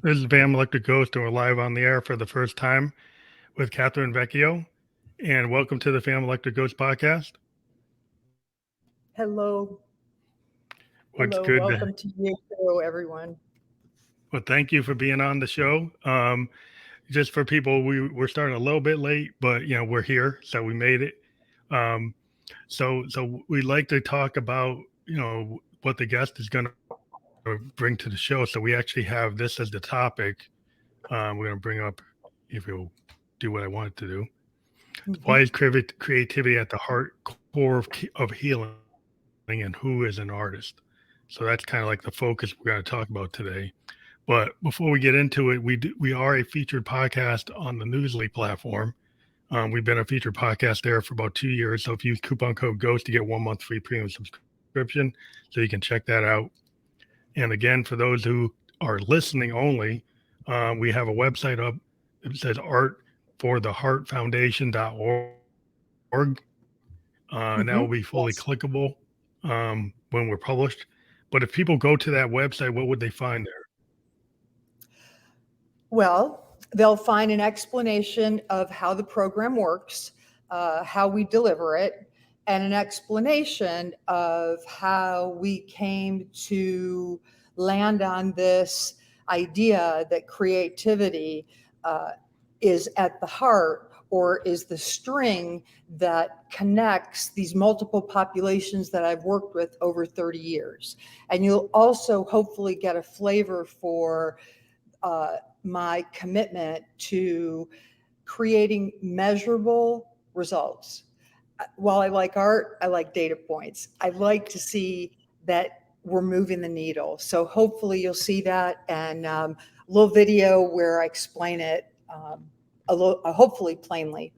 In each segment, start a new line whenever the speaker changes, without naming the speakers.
This is Van Electric Ghost, and we're live on the air for the first time with Kathryn Vecchio. And welcome to the Fam Electric Ghost podcast.
Hello.
What's
Hello.
good?
Welcome to you too, everyone.
Well, thank you for being on the show. Just for people, we're starting a little bit late, but we're here, so we made it. Um, so we like to talk about what the guest is going to bring to the show. So we actually have this as the topic. We're going to bring up, if you'll do what I want it to do.
Mm-hmm.
Why is creativity at the heart core of healing, and who is an artist? So that's kind of like the focus we're going to talk about today. But before we get into it, we are a featured podcast on the Newsly platform. We've been a featured podcast there for about 2 years. So if you use coupon code GHOST to get 1 month free premium subscription, so you can check that out. And again, for those who are listening only, we have a website up. It says artfortheheartfoundation.org. And that will be fully
Mm-hmm.
clickable
Yes.
when we're published. But if people go to that website, what would they find there?
Well, they'll find an explanation of how the program works, how we deliver it, and an explanation of how we came to land on this idea that creativity uh, is at the heart or is the string that connects these multiple populations that I've worked with over 30 years. And you'll also hopefully get a flavor for my commitment to creating measurable results. While I like art, I like data points. I like to see that we're moving the needle. So hopefully you'll see that, and a little video where I explain it hopefully plainly.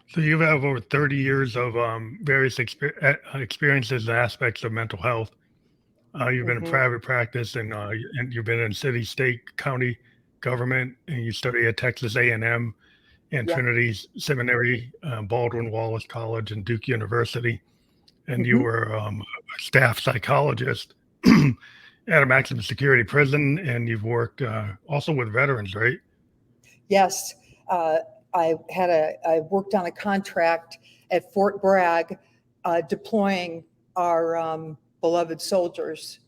So you have over 30 years of various experiences and aspects of mental health. You've been in
Mm-hmm.
private practice, and you've been in city, state, county government, and you study at Texas A&M and
Yeah.
Trinity's Seminary, Baldwin, Wallace College, and Duke University. And you
Mm-hmm.
were a staff psychologist at a maximum security prison, and you've worked also with veterans, right?
Yes. Uh, I worked on a contract at Fort Bragg, deploying our beloved soldiers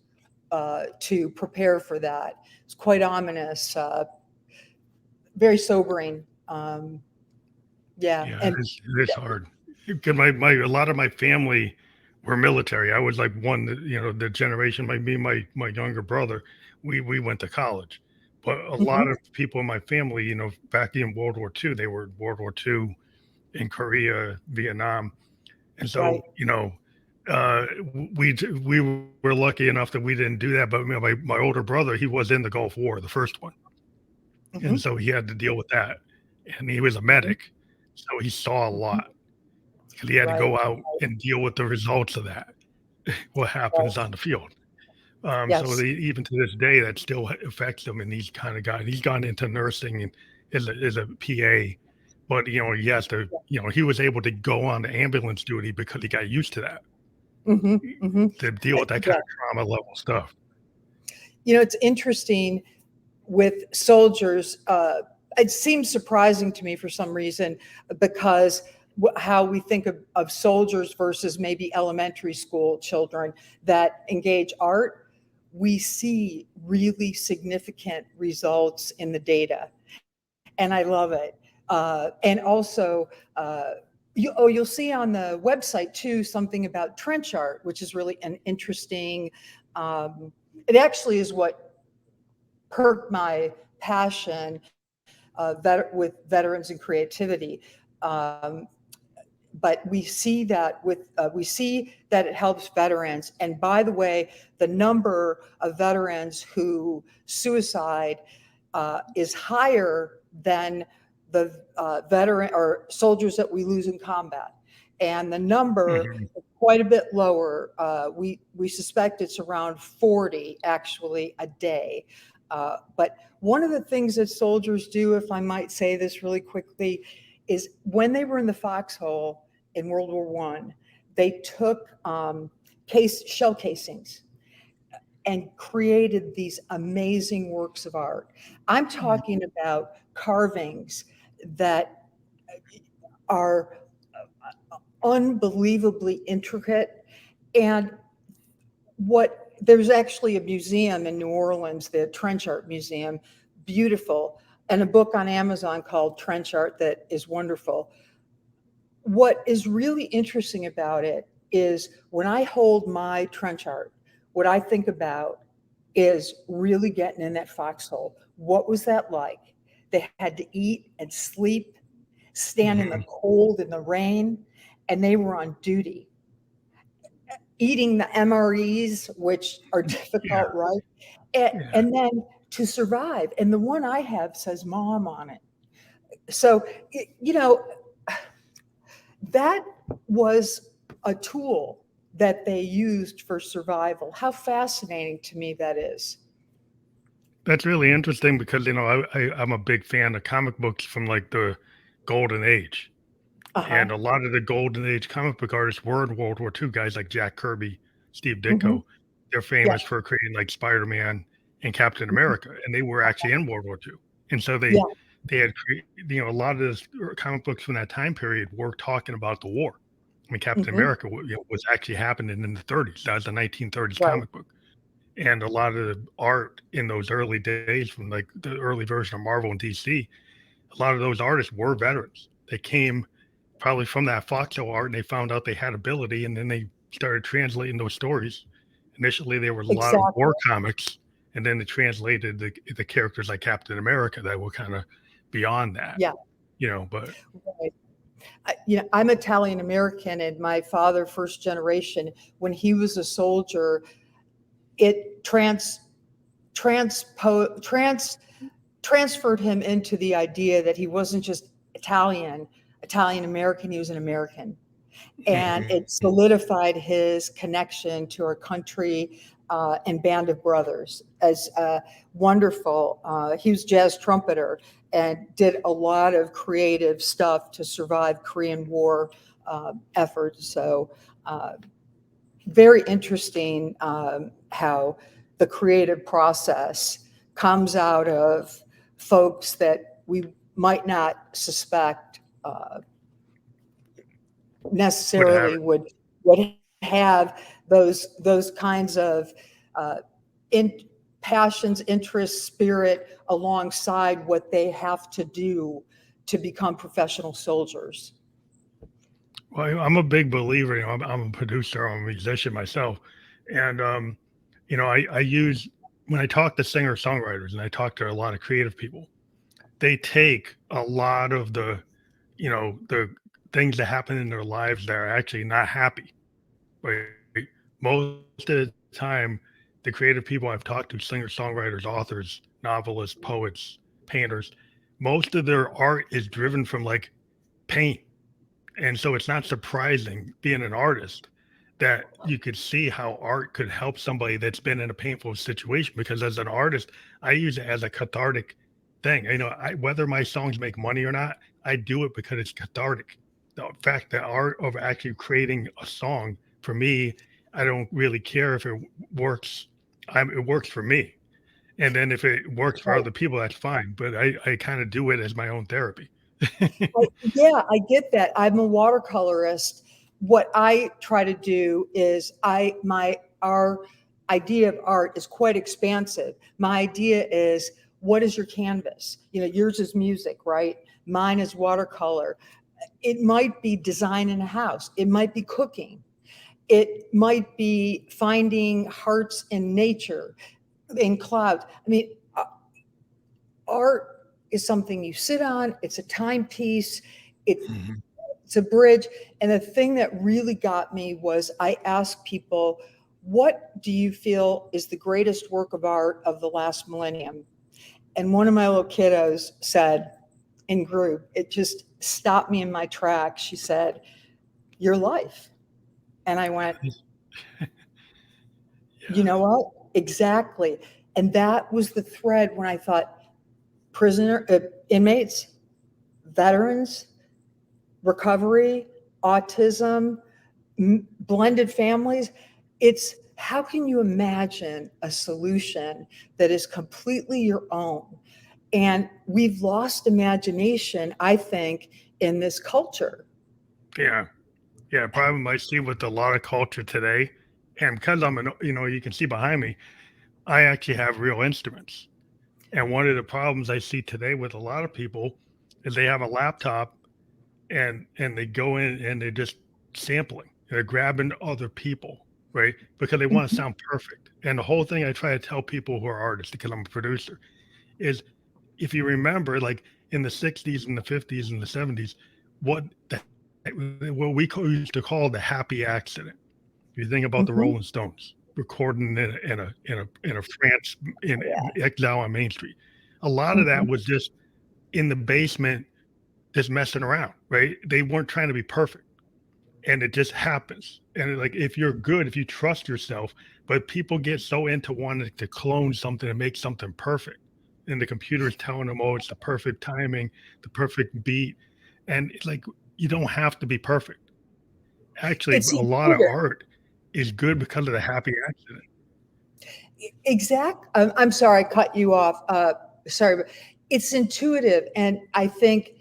to prepare for that. It's quite ominous, very sobering. Yeah,
Yeah,
and
it is hard. Because my a lot of my family were military. I was like one that, the generation, my younger brother, we went to college. But a lot
mhm,
of people in my family, back in World War II, they were in World War II in Korea, Vietnam. And so,
right.
we were lucky enough that we didn't do that. But my older brother, he was in the Gulf War, the first one, and
Hmm.
so he had to deal with that. And he was a
Hmm.
medic, so he saw a
Hmm.
lot because he had to
Right,
go out and deal with the results of that, what happens
right.
on the field. So
Yes,
even to this day, that still affects him. And he's kind of guy. He's gone into nursing and is a PA, but he has to. He was able to go on to ambulance duty because he got used to that,
hmm, hmm.
to deal with that kind
Yeah.
of trauma level stuff.
It's interesting with soldiers. It seems surprising to me for some reason because how we think of soldiers versus maybe elementary school children that engage art, we see really significant results in the data, and I love it. And also, you'll see on the website too something about trench art, which is really an interesting. It actually is what perked my passion with veterans and creativity. Um, but we see that we see that it helps veterans. And by the way, the number of veterans who suicide is higher than the veteran or soldiers that we lose in combat, and the number
Hmm.
is quite a bit lower. We suspect it's around 40 actually a day. But one of the things that soldiers do, if I might say this really quickly, is when they were in the foxhole in World War I, they took shell casings and created these amazing works of art. I'm talking about carvings that are unbelievably intricate. And there's actually a museum in New Orleans, the Trench Art Museum, beautiful, and a book on Amazon called Trench Art that is wonderful. What is really interesting about it is when I hold my trench art, what I think about is really getting in that foxhole. What was that like? They had to eat and sleep, stand in the cold and the rain, and they were on duty, eating the MREs, which are difficult, right? And then to survive. And the one I have says mom on it. So, that was a tool that they used for survival. How fascinating to me that is.
That's really interesting because, I'm a big fan of comic books from like the golden age. And a lot of the golden age comic book artists were in World War II, guys like Jack Kirby, Steve
Mm-hmm.
Ditko. They're
Yeah.
famous for creating like Spider-Man and Captain America, and they were actually in World War II. And so
Yeah.
they had a lot of this comic books from that time period were talking about the war. I mean, Captain
Mm-hmm.
America was actually happening in the 30s. That was a 1930s
Right.
comic book. And a lot of the art in those early days from like the early version of Marvel and DC, a lot of those artists were veterans. They came probably from that foxhole art and they found out they had ability and then they started translating those stories. Initially, there were a lot of
Exactly.
war comics, and then they translated the characters like Captain America that were kind of beyond that,
Yeah.
but
Right. I'm Italian American, and my father, first generation, when he was a soldier, it transferred him into the idea that he wasn't just Italian American, he was an American. And it solidified his connection to our country and Band of Brothers as wonderful. He was jazz trumpeter and did a lot of creative stuff to survive Korean War efforts. So very interesting how the creative process comes out of folks that we might not suspect necessarily would have those kinds of passions, interests, spirit alongside what they have to do to become professional soldiers.
Well, I'm a big believer. I'm a producer, I'm a musician myself, and I use when I talk to singer songwriters and I talk to a lot of creative people, they take a lot of the things that happen in their lives that are actually not happy. Right? Most of the time, the creative people I've talked to, singer songwriters, authors, novelists, poets, painters, most of their art is driven from like pain. And so it's not surprising being an artist that you could see how art could help somebody that's been in a painful situation. Because as an artist, I use it as a cathartic thing. Whether my songs make money or not, I do it because it's cathartic. The fact that art of actually creating a song for me, I don't really care if it works. It works for me. And then if it works for
Right.
other people, that's fine. But I kind of do it as my own therapy.
Yeah, I get that. I'm a watercolorist. What I try to do is our idea of art is quite expansive. My idea is, what is your canvas? Yours is music, right? Mine is watercolor. It might be designing a house. It might be cooking. It might be finding hearts in nature, in clouds. I mean, art is something you sit on. It's a timepiece. It's a bridge. And the thing that really got me was I asked people, what do you feel is the greatest work of art of the last millennium? And one of my little kiddos said in group, it just stopped me in my tracks. She said, your life. And I went, you know what? Exactly. And that was the thread when I thought inmates, veterans, recovery, autism, blended families. It's how can you imagine a solution that is completely your own? And we've lost imagination, I think, in this culture.
Yeah. Yeah. Problem I see with a lot of culture today, and because you can see behind me, I actually have real instruments. And one of the problems I see today with a lot of people is they have a laptop and they go in and they're just sampling. They're grabbing other people, right? Because they want to
Mhm.
sound perfect. And the whole thing I try to tell people who are artists, because I'm a producer, is if you remember, like in the 60s and the 50s and the 70s, what the, what used to call the happy accident. If you think about the
Mhm.
Rolling Stones recording in a France in
Yeah.
exile on Main Street, a lot of that
Mhm.
was just in the basement, just messing around, right? They weren't trying to be perfect, and it just happens. And like if you're good, if you trust yourself, but people get so into wanting to clone something and make something perfect, and the computer is telling them, oh, it's the perfect timing, the perfect beat, and it's like you don't have to be perfect. Actually,
It's
a lot of
intuitive.
art is good because of the happy accident.
Exact. I'm sorry, I cut you off. Sorry, but it's intuitive. And I think,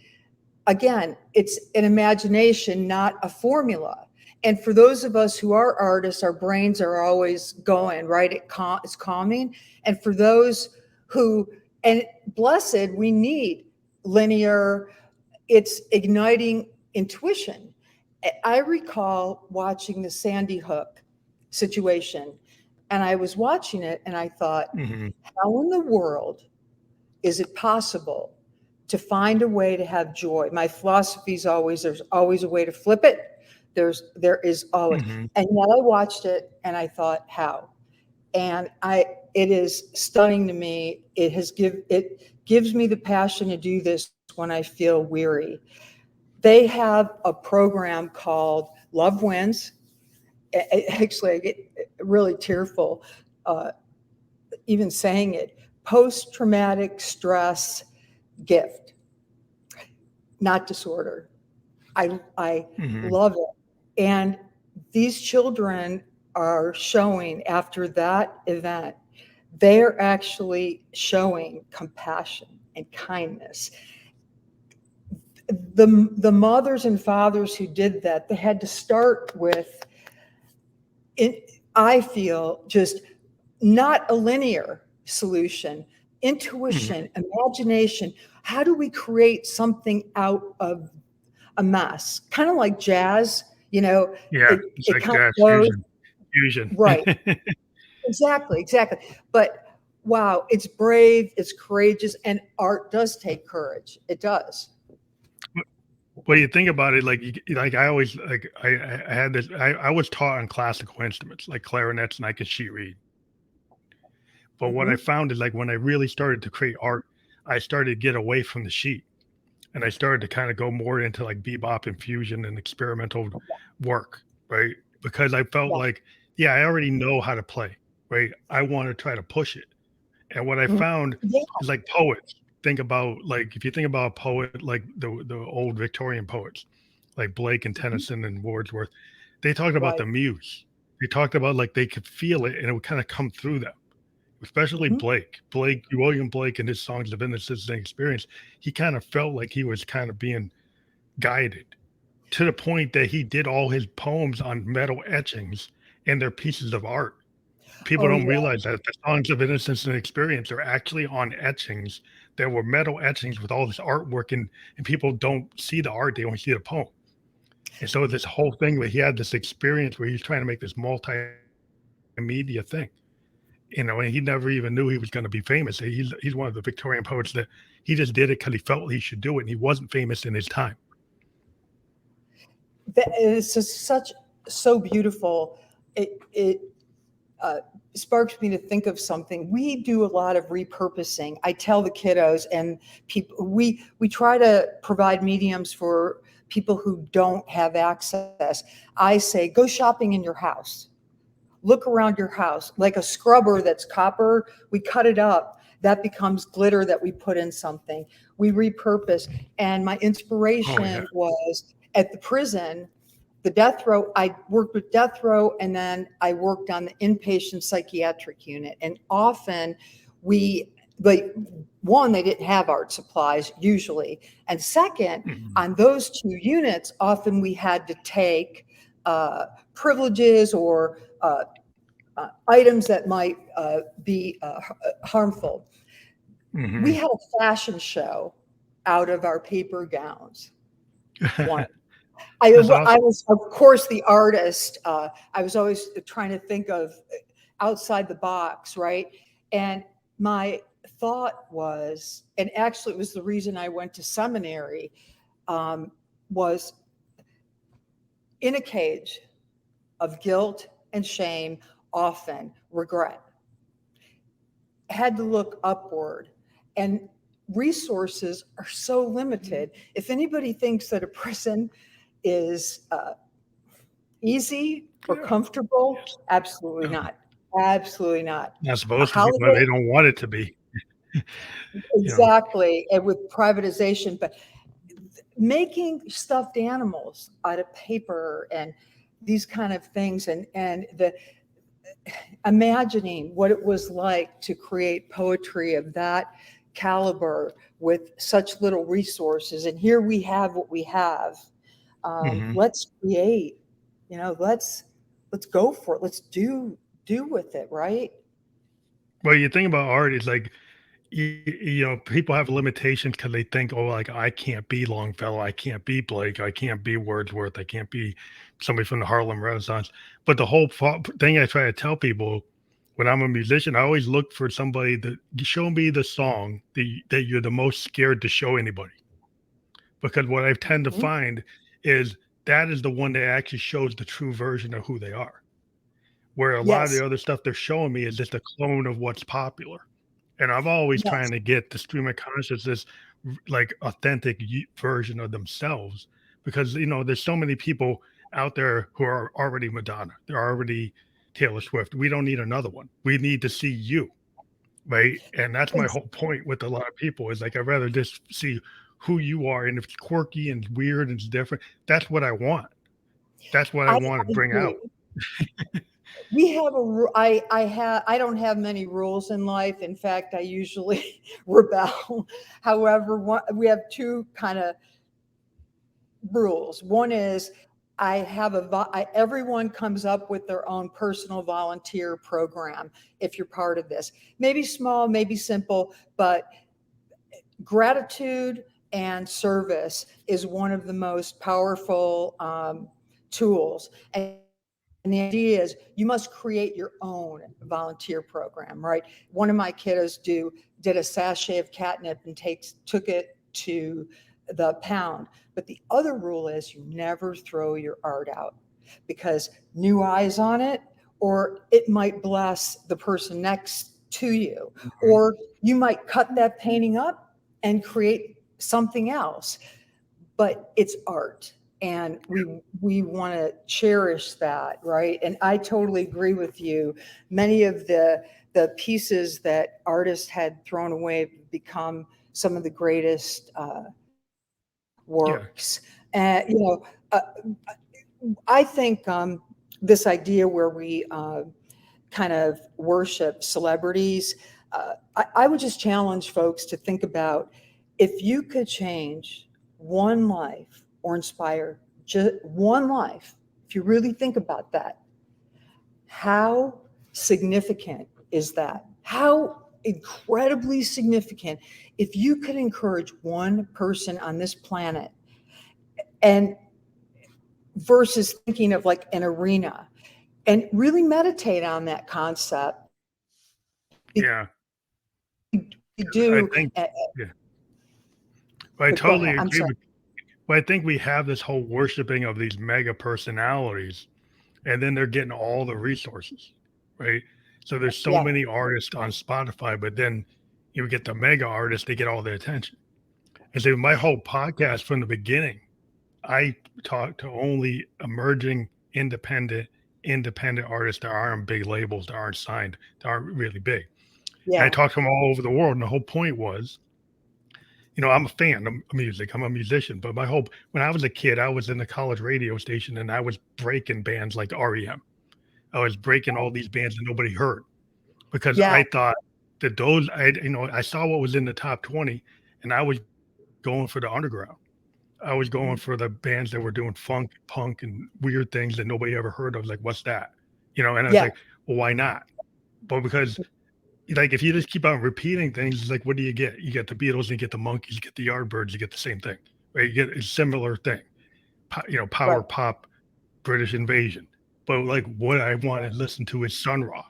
again, it's an imagination, not a formula. And for those of us who are artists, our brains are always going, right? It's calming. And for those who, and blessed, we need linear, it's igniting intuition. I recall watching the Sandy Hook situation, and I was watching it and I thought,
Hmm.
how in the world is it possible to find a way to have joy? My philosophy is always there's always a way to flip it. There is always,
Hmm.
and yet I watched it and I thought, how? And it is stunning to me. It gives me the passion to do this when I feel weary. They have a program called Love Wins. Actually, I get really tearful even saying it. Post traumatic stress gift, not disorder. I
Hmm.
love it. And these children are showing after that event, they're actually showing compassion and kindness. The mothers and fathers who did that, they had to start with it. I feel just not a linear solution,
Hmm.
intuition, imagination. How do we create something out of a mess? Kind of like jazz,
Yeah, it's
it
like
kind
jazz
of goes
fusion.
right. Exactly, exactly. But wow, it's brave, it's courageous, and art does take courage. It does.
Well, you think about it, like like I always like I had this. I was taught on classical instruments like clarinets, and I could sheet read. But what I
Hmm.
found is like when I really started to create art, I started to get away from the sheet, and I started to kind of go more into like bebop and fusion and experimental work, right? Because I felt
Yeah.
like, yeah, I already know how to play, right? I want to try to push it. And what I
Mhm.
found
Yeah.
is like poets think about like if you think about a poet like the old Victorian poets like Blake and
Mhm.
Tennyson and Wordsworth, they talked about
Right.
the muse. They talked about like they could feel it and it would kind of come through them. Especially
Mhm.
William Blake and his songs of innocence and experience. He kind of felt like he was kind of being guided to the point that he did all his poems on metal etchings and they're pieces of art. People
Oh,
don't
yeah.
realize that the songs of innocence and experience are actually on etchings. There were metal etchings with all this artwork, and people don't see the art; they only see the poem. And so this whole thing where he had this experience where he's trying to make this multimedia thing, and he never even knew he was going to be famous. He's one of the Victorian poets that he just did it because he felt he should do it, and he wasn't famous in his time.
That is just such so beautiful. It uh, sparks me to think of something. We do a lot of repurposing. I tell the kiddos and people, we try to provide mediums for people who don't have access. I say, go shopping in your house. Look around your house, like a scrubber that's copper. We cut it up. That becomes glitter that we put in something. We repurpose. And my
Oh yeah.
inspiration was at the prison the death row, I worked with death row, and then I worked on the inpatient psychiatric unit. And often like, one, they didn't have art supplies usually. And second, on those two units, often we had to take privileges or items that might be harmful. We had a fashion show out of our paper gowns. One. I was, of course, the artist. I was always trying to think of outside the box, right? And my thought was, and actually it was the reason I went to seminary, was in a cage of guilt and shame, often regret. Had to look upward, and resources are so limited. If anybody thinks that a prison is easy or comfortable, absolutely not. Absolutely not.
Not supposed to be, but they don't want it to be.
Exactly, and with privatization, but making stuffed animals out of paper and these kind of things, and the imagining what it was like to create poetry of that caliber with such little resources. And here we have what we have. Let's create, let's go for it. Let's do with it, right?
Well, you think about art is like, people have limitations because they think, oh, like I can't be Longfellow, I can't be Blake, I can't be Wordsworth, I can't be somebody from the Harlem Renaissance. But the whole thing I try to tell people when I'm a musician, I always look for somebody that show me the song that you're the most scared to show anybody. Because what I tend to find is that is the one that actually shows the true version of who they are. Where a lot of the other stuff they're showing me is just a clone of what's popular. And I've always trying to get the stream of consciousness, like authentic version of themselves, because there's so many people out there who are already Madonna, they're already Taylor Swift. We don't need another one. We need to see you, right? And that's my whole point with a lot of people is like I'd rather just see who you are, and if it's quirky and weird and it's different, that's what I want. That's what I want to bring out.
We have I don't have many rules in life. In fact, I usually rebel. However, we have two kind of rules. One is everyone comes up with their own personal volunteer program. If you're part of this, maybe small, maybe simple, but gratitude and service is one of the most powerful tools. And the idea is you must create your own volunteer program, right? One of my kiddos did a sachet of catnip and took it to the pound. But the other rule is you never throw your art out, because new eyes on it, or it might bless the person next to you, or you might cut that painting up and create something else. But it's art. And we want to cherish that, right? And I totally agree with you. Many of the pieces that artists had thrown away become some of the greatest works. And I think this idea where we kind of worship celebrities, I would just challenge folks to think about, if you could change one life or inspire just one life, if you really think about that, how significant is that? How incredibly significant if you could encourage one person on this planet, and versus thinking of like an arena, and really meditate on that concept.
Yeah.
You do.
I totally agree with. But I think we have this whole worshiping of these mega personalities, and then they're getting all the resources, right? So there's so many artists on Spotify, but then you get the mega artists, they get all the attention. And so my whole podcast from the beginning, I talk to only emerging independent artists that aren't big labels, that aren't signed, that aren't really big. And I talk to them all over the world. And the whole point was, I'm a fan of music. I'm a musician, but when I was a kid, I was in the college radio station and I was breaking bands like REM. I was breaking all these bands that nobody heard because
Yeah,
I thought that I saw what was in the top 20 and I was going for the underground. I was going for the bands that were doing funk, punk, and weird things that nobody ever heard of. Like, what's that? And I was
yeah,
like, well, why not? But because like if you just keep on repeating things, it's like what do you get? You get the Beatles, you get the Monkees, you get the Yardbirds, you get the same thing, right? You get a similar thing,
right.
power pop, British invasion. But like what I want to listen to is Sun Ra.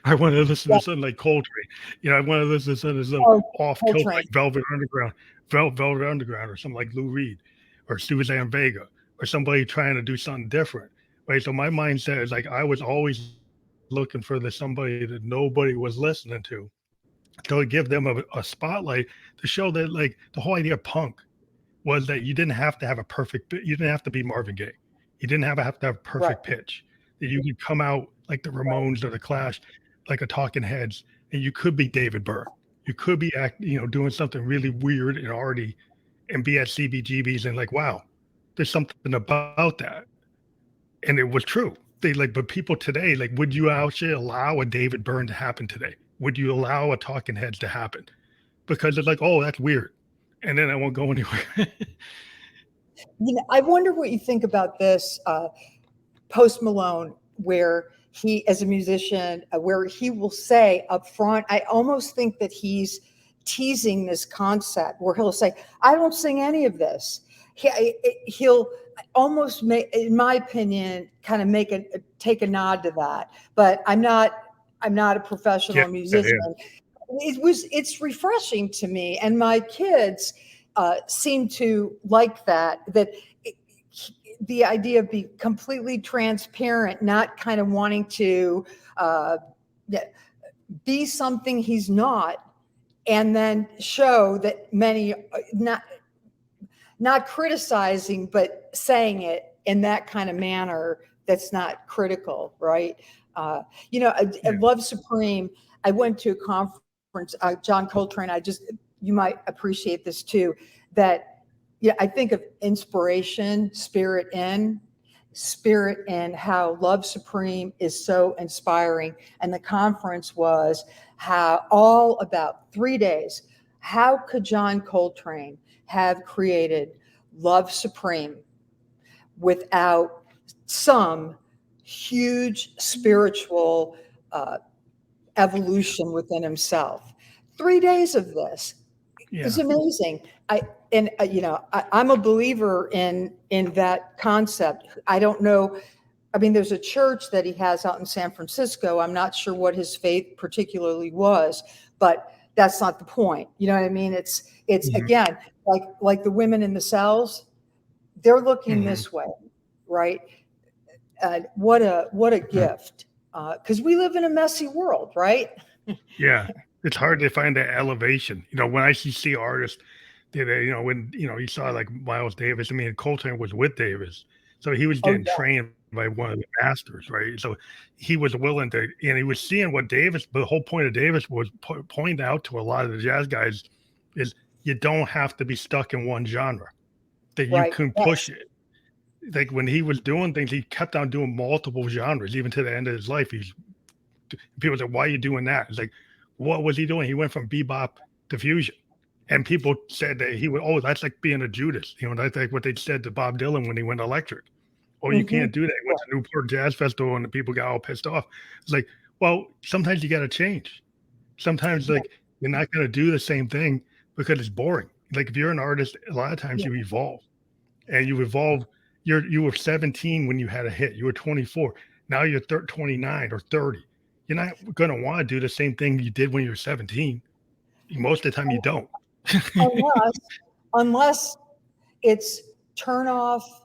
I want to listen
Yeah.
to something like Coltrane. I want to listen to something so
Oh,
off kilter
Coltrane.
like Velvet Underground, or something like Lou Reed, or Suzanne Vega, or somebody trying to do something different. Right. So my mindset is like I was always looking for somebody that nobody was listening to give them a spotlight to show that like the whole idea of punk was that you didn't have to have you didn't have to be Marvin Gaye. You didn't have to have
Right,
perfect pitch. That you could come out like the
right.
Ramones or the Clash, like a Talking Heads, and you could be David Byrne. You could be doing something really weird and arty, and be at CBGBs and like, wow, there's something about that, and it was true. But people today, like, would you actually allow a David Byrne to happen today? Would you allow a Talking Heads to happen? Because it's like, oh, that's weird, and then I won't go anywhere.
I wonder what you think about this Post Malone, where he, as a musician, where he will say up front, I almost think that he's teasing this concept where he'll say, I don't sing any of this. He'll almost make, in my opinion, kind of take a nod to that. But I'm not a
Yeah,
professional
yeah,
musician. It's refreshing to me, and my kids seem to like that the idea of be completely transparent, not kind of wanting to uh, be something he's not, and then show that many not criticizing, but saying it in that kind of manner that's not critical, right? At
yeah.
Love Supreme, I went to a conference, John Coltrane. You might appreciate this too, that yeah, I think of inspiration, spirit in how Love Supreme is so inspiring. And the conference was all about 3 days. How could John Coltrane have created Love Supreme without some huge spiritual uh, evolution within himself? 3 days of this is
Yeah.
amazing. I'm a believer in that concept. I don't know. I mean, there's a church that he has out in San Francisco. I'm not sure what his faith particularly was, but that's not the point. You know what I mean? It's
Mhm,
again like the women in the cells. They're looking
mhm.
this way, right? What a gift, because we live in a messy world, right?
Yeah. It's hard to find that elevation. When I see artists when, you saw like Miles Davis, I mean, Coltrane was with Davis. So he was
Oh
getting
yeah,
trained by one of the masters, right? So he was willing to, and he was seeing what the whole point of Davis was pointing out to a lot of the jazz guys is you don't have to be stuck in one genre, that you
right.
can push
Yes.
it. Like when he was doing things, he kept on doing multiple genres, even to the end of his life. People said, "Why are you doing that?" It's like, what was he doing? He went from bebop to fusion, and people said that he would. Oh, that's like being a Judas. That's like what they said to Bob Dylan when he went electric. Oh, you
Hmm.
can't do that. He went to Newport Jazz Festival, and the people got all pissed off. It's like, well, sometimes you got to change. Sometimes, like, you're not going to do the same thing because it's boring. Like, if you're an artist, a lot of times
Yeah.
you evolve, and you evolve. You were 17 when you had a hit. You were 24. Now you're 29 or 30. You're not going to want to do the same thing you did when you were 17. Most of the time, you don't.
Unless unless it's turn off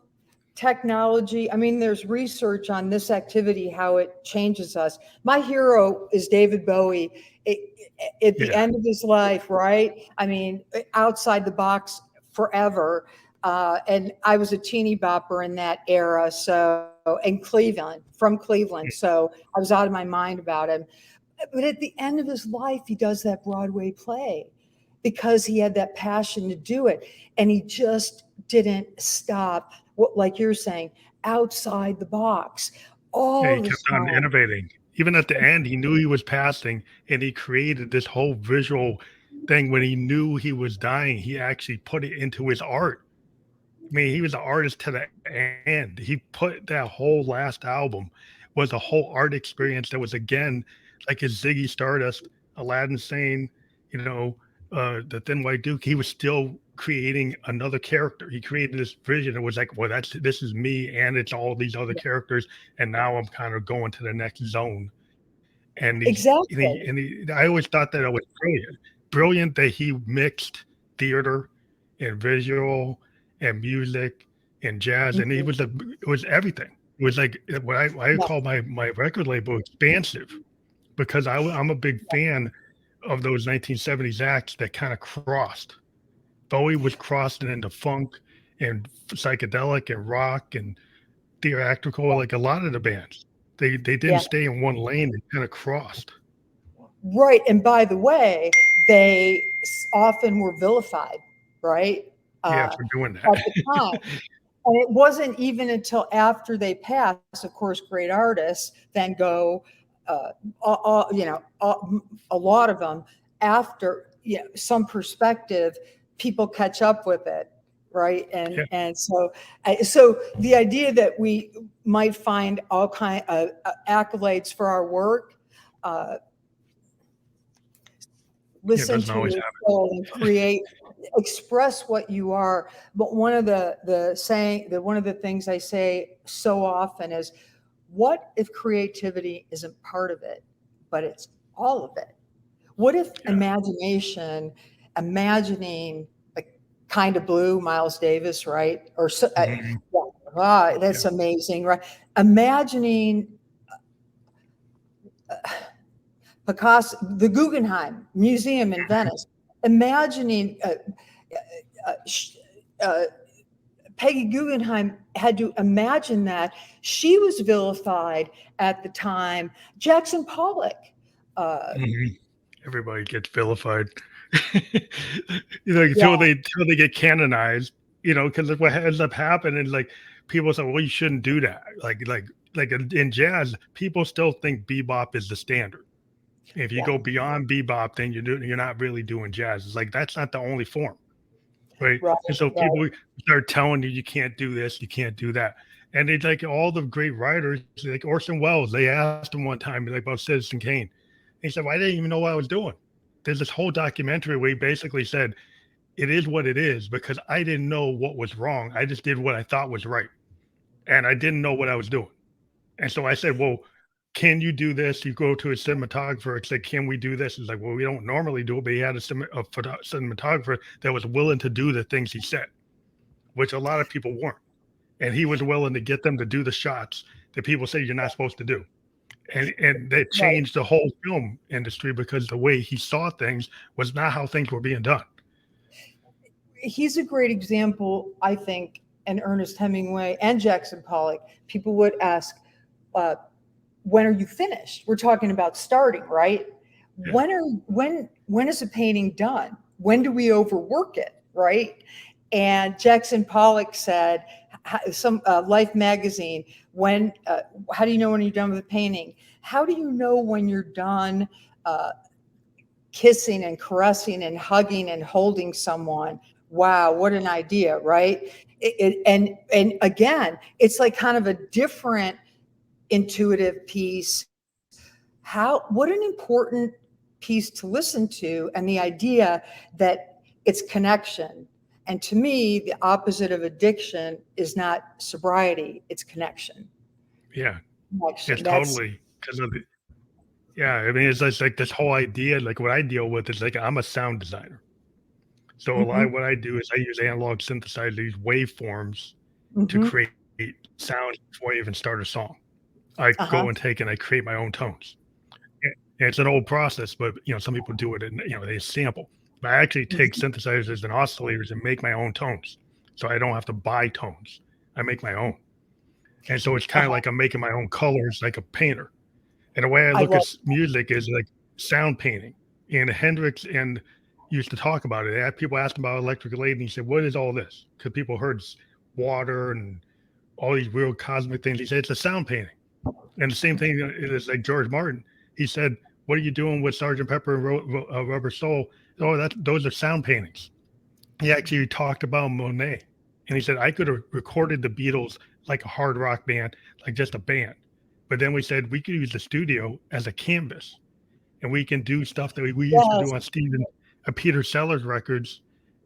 technology. I mean, there's research on this activity, how it changes us. My hero is David Bowie. At the
Yeah.
end of his life, right? I mean, outside the box forever. And I was a teeny bopper in that era. So, in Cleveland, from Cleveland. So I was out of my mind about him. But at the end of his life, he does that Broadway play. because he had that passion to do it. And he just didn't stop, what, like you're saying, outside the box
Yeah,
all
he
the
kept on
time.
innovating. Even at the end, he knew he was passing, and he created this whole visual thing. When he knew he was dying, he actually put it into his art. I mean, he was an artist to the end. He put that whole last album was a whole art experience that was, again, like his Ziggy Stardust, Aladdin Sane, you know, the Thin White Duke. He was still creating another character. He created this vision. It was like, well, this is me, and it's all these other characters, and now I'm kind of going to the next zone. And
Exactly.
I always thought that it was brilliant that he mixed theater and visual and music and jazz, and
Mhm.
it was everything. It was like what I
Yeah,
call my record label expansive, because I'm a big fan of those 1970s acts that kind of crossed. Bowie was crossing into funk and psychedelic and rock and theatrical, like a lot of the bands. They didn't
yeah.
stay in one lane, they kind of crossed.
Right. And by the way, they often were vilified, right?
Yeah,
Uh,
for doing
at the
that.
time. And it wasn't even until after they pass, of course, great artists then go, a lot of them after, some perspective, people catch up with it, right? And
Yeah,
so the idea that we might find all kind of accolades for our work, uh,
it
listen
doesn't
to
always
your
happen.
soul and create, express what you are. But one of one of the things I say so often is, what if creativity isn't part of it, but it's all of it? What if
Yeah.
imagining like Kind of Blue, Miles Davis, right? Or so,
Mhm.
yeah, wow,
Yeah.
that's amazing, right? Imagining Picasso, the Guggenheim Museum in
Mhm.
Venice, imagining uh, uh, Peggy Guggenheim had to imagine that. She was vilified at the time. Jackson Pollock. Uh,
Mhm. Everybody gets vilified. You know,
yeah,
until they get canonized, because what ends up happening is, like, people say, "Well, you shouldn't do that." Like in jazz, people still think bebop is the standard. If you
yeah,
go beyond bebop, then you're not really doing jazz. It's like that's not the only form. Right?
right,
And so
right.
people start telling you can't do this, you can't do that. And it's like all the great writers, like Orson Welles, they asked him one time, like, about Citizen Kane. He said, "Well, I didn't even know what I was doing." There's this whole documentary where he basically said, "It is what it is because I didn't know what was wrong. I just did what I thought was right. And I didn't know what I was doing." And so I said, "Well, can you do this?" You go to a cinematographer. It's like, "Can we do this?" It's like, "Well, we don't normally do it," but he had a cinematographer that was willing to do the things he said, which a lot of people weren't. And he was willing to get them to do the shots that people say you're not supposed to do. And that
Right.
changed the whole film industry because the way he saw things was not how things were being done.
He's a great example, I think, and Ernest Hemingway and Jackson Pollock. People would ask, uh, when are you finished? We're talking about starting, right?
Yeah.
When is a painting done? When do we overwork it, right? And Jackson Pollock said, some Life magazine, when how do you know when you're done with a painting? How do you know when you're done uh, kissing and caressing and hugging and holding someone? Wow, what an idea, right? And again, it's like kind of a different intuitive piece. What an important piece to listen to, and the idea that it's connection. And to me, the opposite of addiction is not sobriety, it's connection.
Yeah. It's
Connection. That's
totally because of the, yeah. I mean, it's just like this whole idea, like what I deal with is like I'm a sound designer. So a lot of
mhm,
what I do is I use analog synthesize these waveforms to
mhm,
create sounds before I even start a song. I
uh-huh,
go and take and I create my own tones. And it's an old process, but some people do it and they sample. But I actually take
mhm,
synthesizers and oscillators and make my own tones. So I don't have to buy tones. I make my own. And so it's kind of
uh-huh.
like I'm making my own colors like a painter. And the way I
I
look
love
at music is like sound painting. And Hendrix and used to talk about it. People asked him about electrical light, and he said, "What is all this?" Because people heard water and all these weird cosmic things. He said, "It's a sound painting." And the same thing is like George Martin. He said, "What are you doing with Sergeant Pepper and Rubber Soul?" Oh, those are sound paintings. He actually talked about Monet, and he said, "I could have recorded the Beatles like a hard rock band, like just a band, but then we said we could use the studio as a canvas, and we can do stuff that we used to do
Yes.
on Peter Sellers records.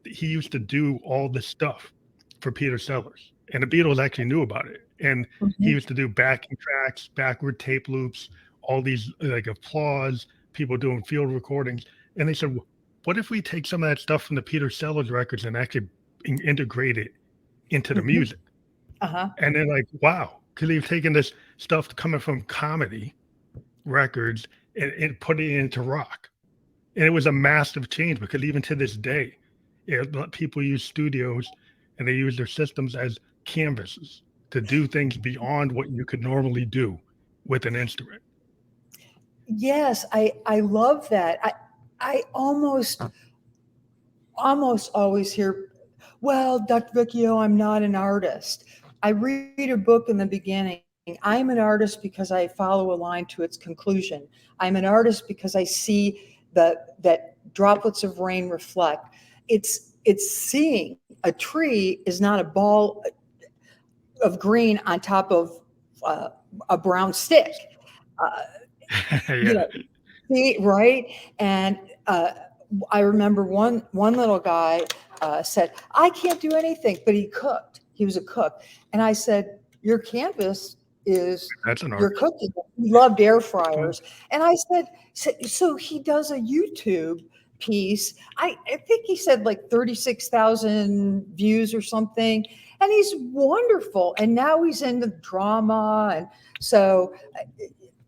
He used to do all this stuff for Peter Sellers, and the Beatles actually knew about it. And he
Mhm.
used to do backing tracks, backward tape loops, all these like applause, people doing field recordings. And they said, what if we take some of that stuff from the Peter Sellers records and actually integrate it into the
Mhm.
music?"
Uh-huh.
And then like, wow, because they've taken this stuff coming from comedy records and put it into rock. And it was a massive change because even to this day, people use studios and they use their systems as canvases to do things beyond what you could normally do with an instrument.
Yes, I love that. I almost always hear, well, Dr. Vecchio, I'm not an artist. I read a book in the beginning. I'm an artist because I follow a line to its conclusion. I'm an artist because I see that droplets of rain reflect. It's seeing a tree is not a ball of green on top of a brown stick. Uh, you
Yeah.
know, see, right? And I remember one little guy said, "I can't do anything," but he cooked. He was a cook, and I said, "Your canvas is
That's an
your
artist.
cooking." He loved air
Oh,
fryers, and I said, "So he does a YouTube piece." I think he said like 36,000 views or something, and he's wonderful. And now he's into drama, and so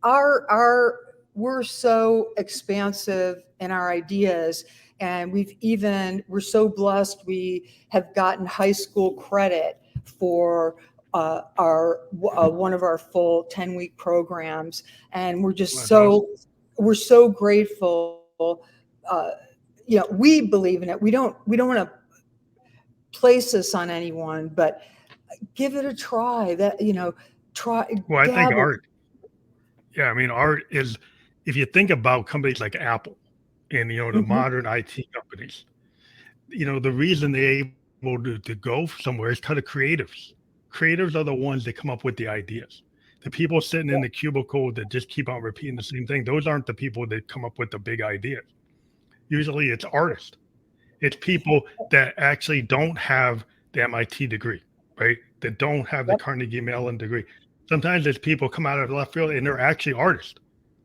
our we're so expansive in our ideas, and we're so blessed we have gotten high school credit for our one of our full 10-week programs, and
that's awesome.
we're so grateful. uh, we believe in it. We don't want to place this on anyone, but give it a try. Try,
Well, I think
dabble.
art, yeah, I mean, art is, if you think about companies like Apple and, the
Mhm.
modern IT companies, the reason they're able to go somewhere is because of creatives. Creatives are the ones that come up with the ideas. The people sitting in the cubicle that just keep on repeating the same thing, those aren't the people that come up with the big ideas. Usually it's artists. It's people that actually don't have the MIT degree, right? That don't have the
Yep.
Carnegie Mellon degree. Sometimes it's people come out of left field and they're actually artists.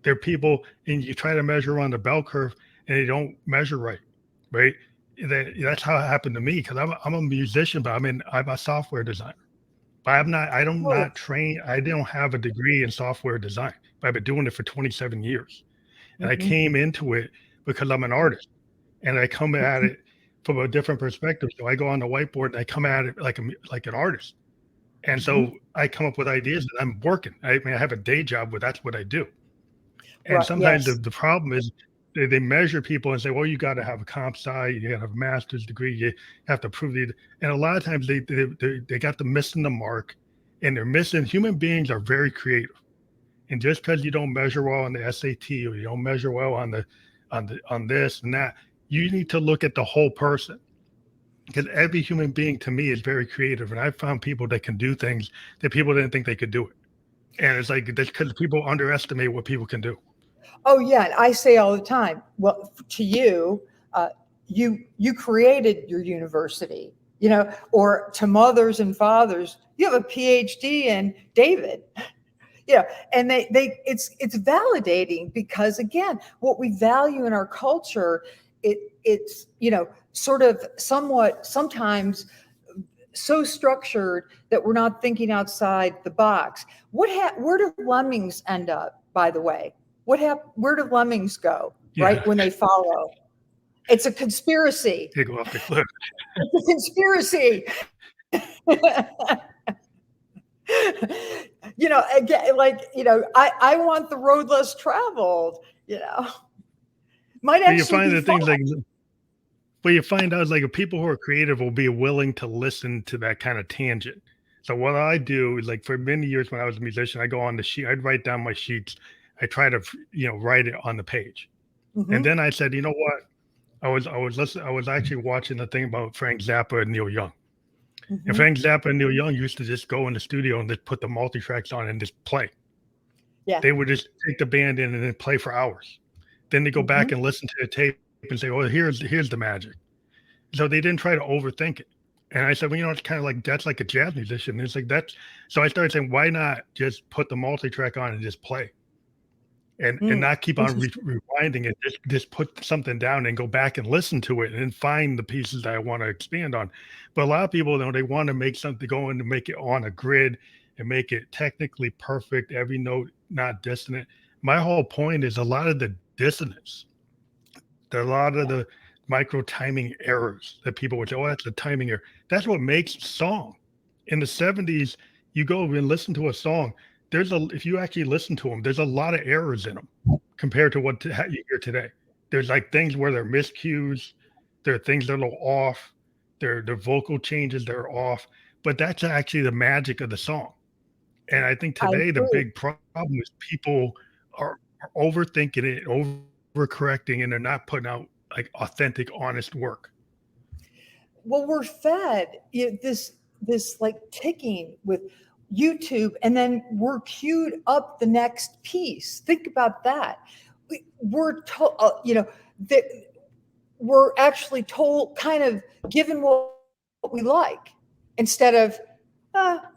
They're people, and you try to measure on the bell curve and they don't measure right, right? That's how it happened to me because I'm a musician, but I'm a software designer. But I don't
Oh,
not train. I don't have a degree in software design, but I've been doing it for 27 years. And I
mhm.
came into it because I'm an artist and I come at it from a different perspective. So I go on the whiteboard and I come at it like an artist. And
Mhm.
so I come up with ideas and I'm working. I mean, I have a day job, but that's what I do. And
Right.
sometimes the,
Yes.
the problem is they measure people and say, well, you got to have a comp sci, you got to have a master's degree, you have to prove it. And a lot of times they got the missing the mark, and they're missing. Human beings are very creative. And just because you don't measure well on the SAT or you don't measure well on this and that, you need to look at the whole person because every human being to me is very creative. And I've found people that can do things that people didn't think they could do it. And it's like that's because people underestimate what people can do.
Oh, yeah. And I say all the time, well, to you, uh, you created your university, or to mothers and fathers, you have a PhD in David. And it's validating because again, what we value in our culture, it's sort of somewhat sometimes so structured that we're not thinking outside the box. Where do lemmings end up, by the way? Where do lemmings go,
Yeah,
right? When they follow. It's a conspiracy.
they go off the cliff.
It's a conspiracy. Again, like, I want the road less traveled, might
But you
actually
find
be
that
fun.
things like But you find out like people who are creative will be willing to listen to that kind of tangent. So what I do is like for many years when I was a musician, I go on the sheet, I'd write down my sheets. I try to, write it on the page. And
Hmm.
then I said, you know what? I was actually watching the thing about Frank Zappa and Neil Young. And
Hmm.
Frank Zappa and Neil Young used to just go in the studio and just put the multi tracks on and just play.
Yeah.
They would just take the band in and then play for hours. Then they go back
Hmm.
and listen to the tape and say, "Oh, here's the magic." So they didn't try to overthink it. And I said, "Well, it's kind of like that's like a jazz musician." It's like that's so I started saying, "Why not just put the multi track on and just play?" And
Mm.
not keep on
Interesting.
rewinding it. Just put something down and go back and listen to it and find the pieces that I want to expand on. But a lot of people, they want to make something go in to make it on a grid and make it technically perfect, every note not dissonant. My whole point is a lot of the dissonance, a lot of
Yeah.
the micro timing errors that people would say, "Oh, that's a timing error." That's what makes song. In the 70s, you go and listen to a song. If you actually listen to them, there's a lot of errors in them compared to you hear today. There's like things where they're miscues. There are things that are a little off. The vocal changes that are off. But that's actually the magic of the song. And I think
I
today the
agree.
big problem is people are overthinking it, overcorrecting, and they're not putting out like authentic, honest work.
Well, we're fed this like ticking with YouTube, and then we're queued up the next piece. Think about that. We're told, that we're actually told, kind of given what we like, instead of,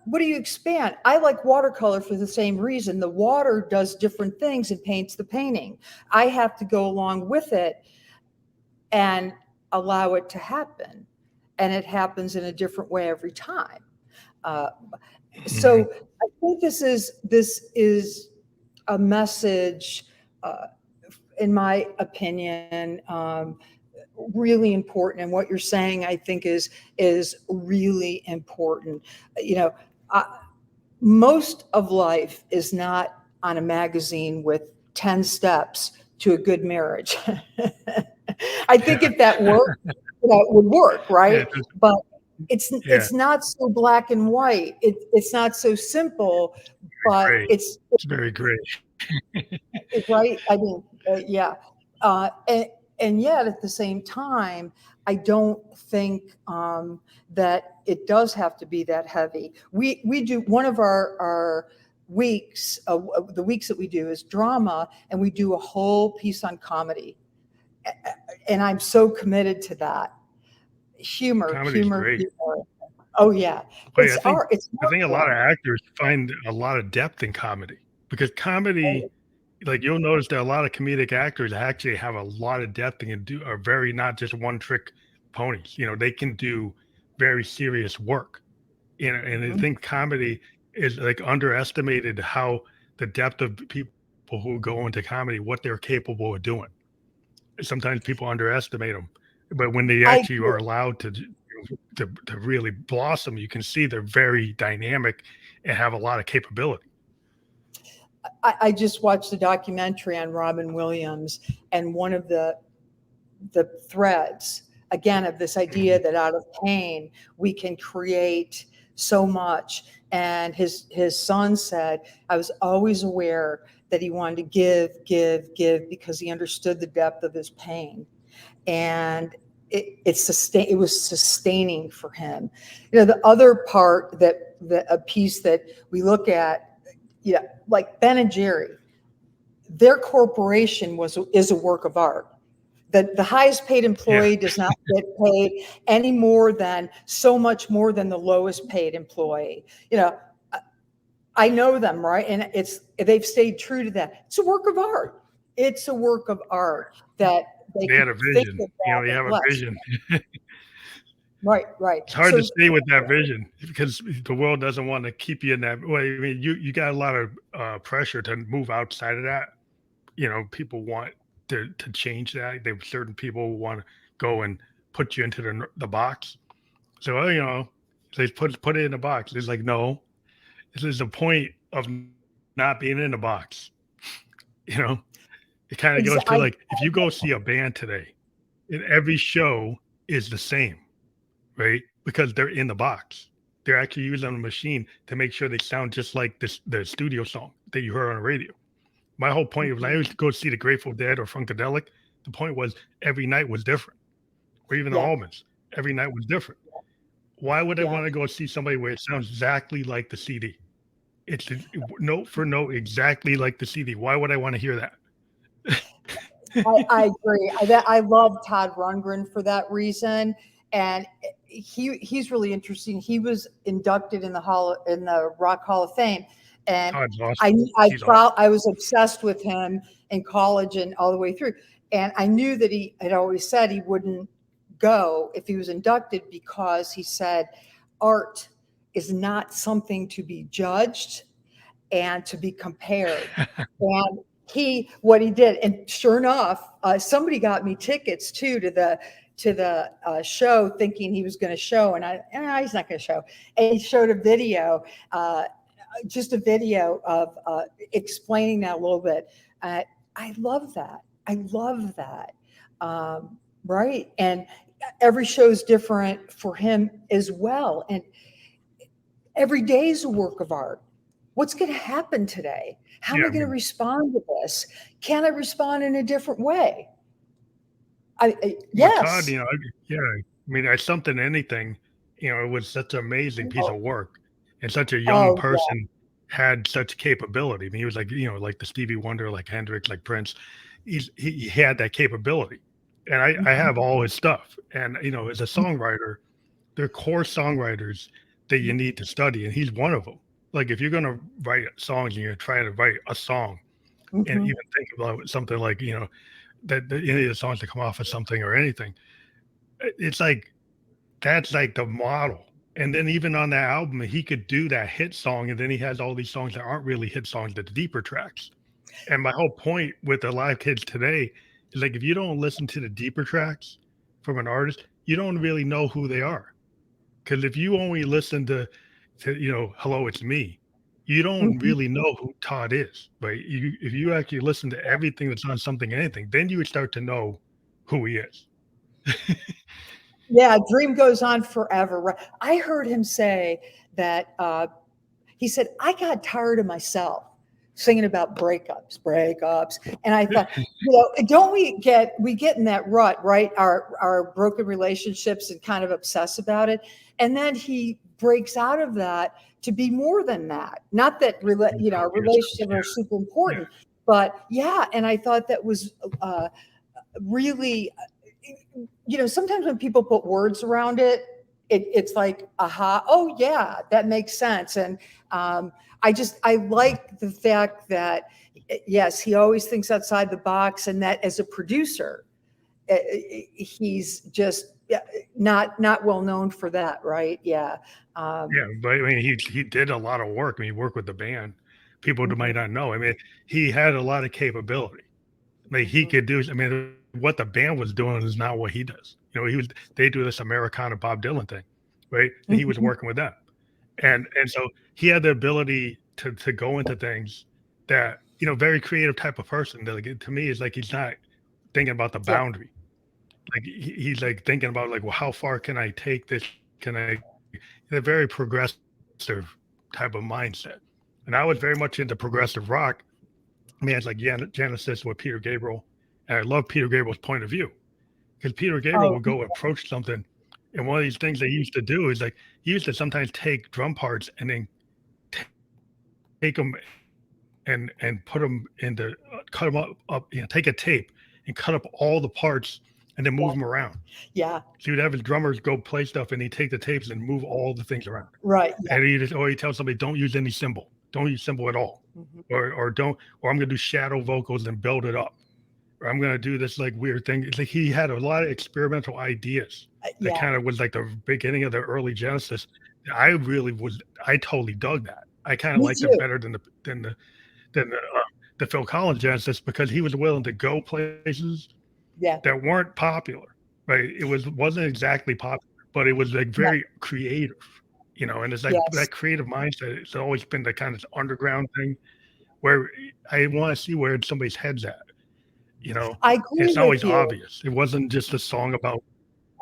what do you expand? I like watercolor for the same reason. The water does different things and paints the painting. I have to go along with it and allow it to happen. And it happens in a different way every time. Uh,
Mhm.
so I think this is a message, uh, in my opinion, really important. And what you're saying, I think, is really important. You know, I, most of life is not on a magazine with 10 steps to a good marriage. I think
Yeah.
if that worked, that would work,
Yeah,
right?
it's
But it's
yeah,
it's not so black and white. It's not so simple, but
great. It's very great.
it's right. I mean, yeah, uh, and and yet at the same time, I don't think, that it does have to be that heavy. We do one of our weeks. The weeks that we do is drama, and we do a whole piece on comedy, and I'm so committed to that. Humor,
Comedy's
humor,
great.
humor. Oh yeah,
But
it's art. It's
I
art
think a lot of
form.
actors find a lot of depth in comedy because comedy, like you'll notice that a lot of comedic actors actually have a lot of depth and can do are very not just one trick ponies. They can do very serious work. And I
Mhm.
think comedy is like underestimated how the depth of people who go into comedy, what they're capable of doing. Sometimes people underestimate them, but when they
I
actually
agree.
are allowed to really blossom, you can see they're very dynamic and have a lot of capability.
I just watched a documentary on Robin Williams, and one of the threads, again, of this idea
Mhm.
that out of pain we can create so much. And his son said, I was always aware that he wanted to give because he understood the depth of his pain. And it was sustaining for him. The other part, a piece that we look at, like Ben and Jerry, their corporation is a work of art. The highest paid
Yeah,
employee does not get paid any more than, so much more than the lowest paid employee. I know them, right? And they've stayed true to that. It's a work of art. It's a work of art that they
they
could
had a
think
vision.
of that
They
as
have a
less.
vision.
Right, right.
It's hard to
So
stay with that vision because the world doesn't want to keep you in that way. I mean, you got a lot of pressure to move outside of that. People want to change that. There certain people want to go and put you into the box. So they put it in a box. It's like no, this is the point of not being in a box. You know, it kind of goes to
I
like if you go see a band today, in every show. is the same, right? Because they're in the box. They're actually using a machine to make sure they sound just like the studio song that you heard on the radio. My whole point was I
Mhm.
used to go see the Grateful Dead or Funkadelic. The point was every night was different, or even the
Yeah,
Allmans. Every night was different. Why would I
yeah.
want to go see somebody where it sounds exactly like the CD? It's note for note exactly like the CD. Why would I want to hear that?
I agree. I love Todd Rundgren for that reason, and he's really interesting. He was inducted in the Rock Hall of Fame, and
Todd's
I
awesome.
I
He's awesome.
I was obsessed with him in college and all the way through. And I knew that he had always said he wouldn't go if he was inducted because he said art is not something to be judged and to be compared. And what he did, and sure enough, somebody got me tickets too to the show, thinking he was going to show, and he's not going to show. And he showed a video, just a video of explaining that a little bit. I love that. I love that. Right, and every show is different for him as well, and every day is a work of art. What's going to happen today? How am
Yeah,
I
I
going to
mean,
respond to this? Can I respond in a different way?
well, Todd,
Yes.
yeah, I mean, I something anything, it was such an amazing piece
Oh,
of work, and such a young
oh yeah.
person had such capability. I mean, he was like, like the Stevie Wonder, like Hendrix, like Prince. He had that capability, and I have
Mhm.
all his stuff. And as a songwriter, there are core songwriters that you need to study, and he's one of them. Like if you're gonna write songs and you're trying to write a song, and
Mhm.
even think about something like that any of the songs that come off of something or anything, it's like that's like the model. And then even on that album, he could do that hit song, and then he has all these songs that aren't really hit songs, the deeper tracks. And my whole point with the live kids today is like if you don't listen to the deeper tracks from an artist, you don't really know who they are. Because if you only listen to "Hello, It's Me," you don't
Mhm.
really know who Todd is, right? If you actually listen to everything that's on Something Anything, then you would start to know who he is.
Yeah, dream goes on forever. Right. I heard him say that he said, I got tired of myself singing about breakups. And I thought, don't we get in that rut, right? Our broken relationships and kind of obsess about it. And then he breaks out of that to be more than that. Not that, our relationships are super
Yeah,
important, but yeah. And I thought that was really, sometimes when people put words around it, it's like, aha, oh yeah, that makes sense. And um, I like the fact that yes, he always thinks outside the box, and that as a producer, he's just not well known for that, right? Yeah. Um,
yeah, but I mean, he did a lot of work. I mean, he worked with the band. People that
mhm,
might not know. I mean, he had a lot of capability. Like he
mhm,
could do. I mean, what the band was doing is not what he does. They do this Americana Bob Dylan thing, right? And he was
mhm.
working with them, and so he had the ability to go into things that very creative type of person. That like to me is like he's not thinking about the
Yeah.
boundary. Like he's like thinking about like, well, how far can I take this? Can I? A very progressive type of mindset, and I was very much into progressive rock. I mean, it's like Genesis with Peter Gabriel, and I love Peter Gabriel's point of view because Peter Gabriel
Oh,
would go approach something, and one of these things they used to do is like he used to sometimes take drum parts and then take them and put them into cut them up, take a tape and cut up all the parts and then move
yeah,
them around.
yeah.
So he'd have his drummers go play stuff, and he'd take the tapes and move all the things around.
Right. Yeah.
And he tells somebody, don't use any symbol, don't use symbol at all,
Mhm.
or don't, or I'm gonna do shadow vocals and build it up, or I'm gonna do this like weird thing. It's like he had a lot of experimental ideas that
Yeah.
kind of was like the beginning of the early Genesis. I totally dug that. I kind of
Me
liked it
too.
better than the Phil Collins Genesis because he was willing to go places
Yeah.
that weren't popular, right? Wasn't exactly popular, but it was like
Yeah.
very creative, and it's like
Yes.
that creative mindset. It's always been the kind of underground thing where I want to see where somebody's head's at,
I
and
agree
it's
with
always
you.
obvious. It wasn't just a song about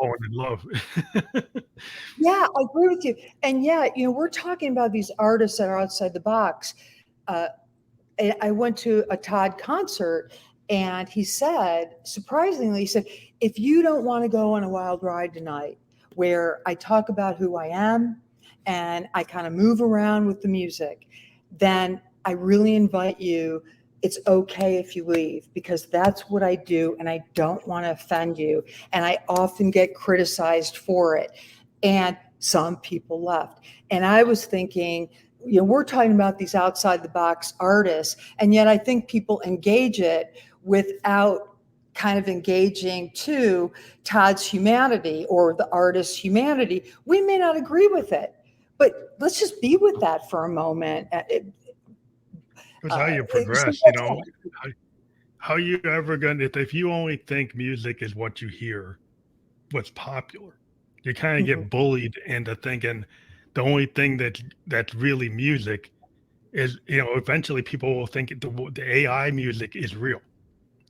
falling in love.
Yeah, I agree with you. And yeah, we're talking about these artists that are outside the box. Uh, I went to a Todd concert, and he said, surprisingly, he said, if you don't want to go on a wild ride tonight, where I talk about who I am and I kind of move around with the music, then I really invite you. It's okay if you leave, because that's what I do, and I don't want to offend you. And I often get criticized for it. And some people left. And I was thinking, we're talking about these outside the box artists, and yet I think people engage it without kind of engaging to Todd's humanity or the artist's humanity. We may not agree with it, but let's just be with that for a moment.
It's how you
So
progress,
that's all.
how you ever gonna if you only think music is what you hear, what's popular, you kind of
Mhm.
get bullied into thinking the only thing that's really music is, eventually people will think the AI music is real.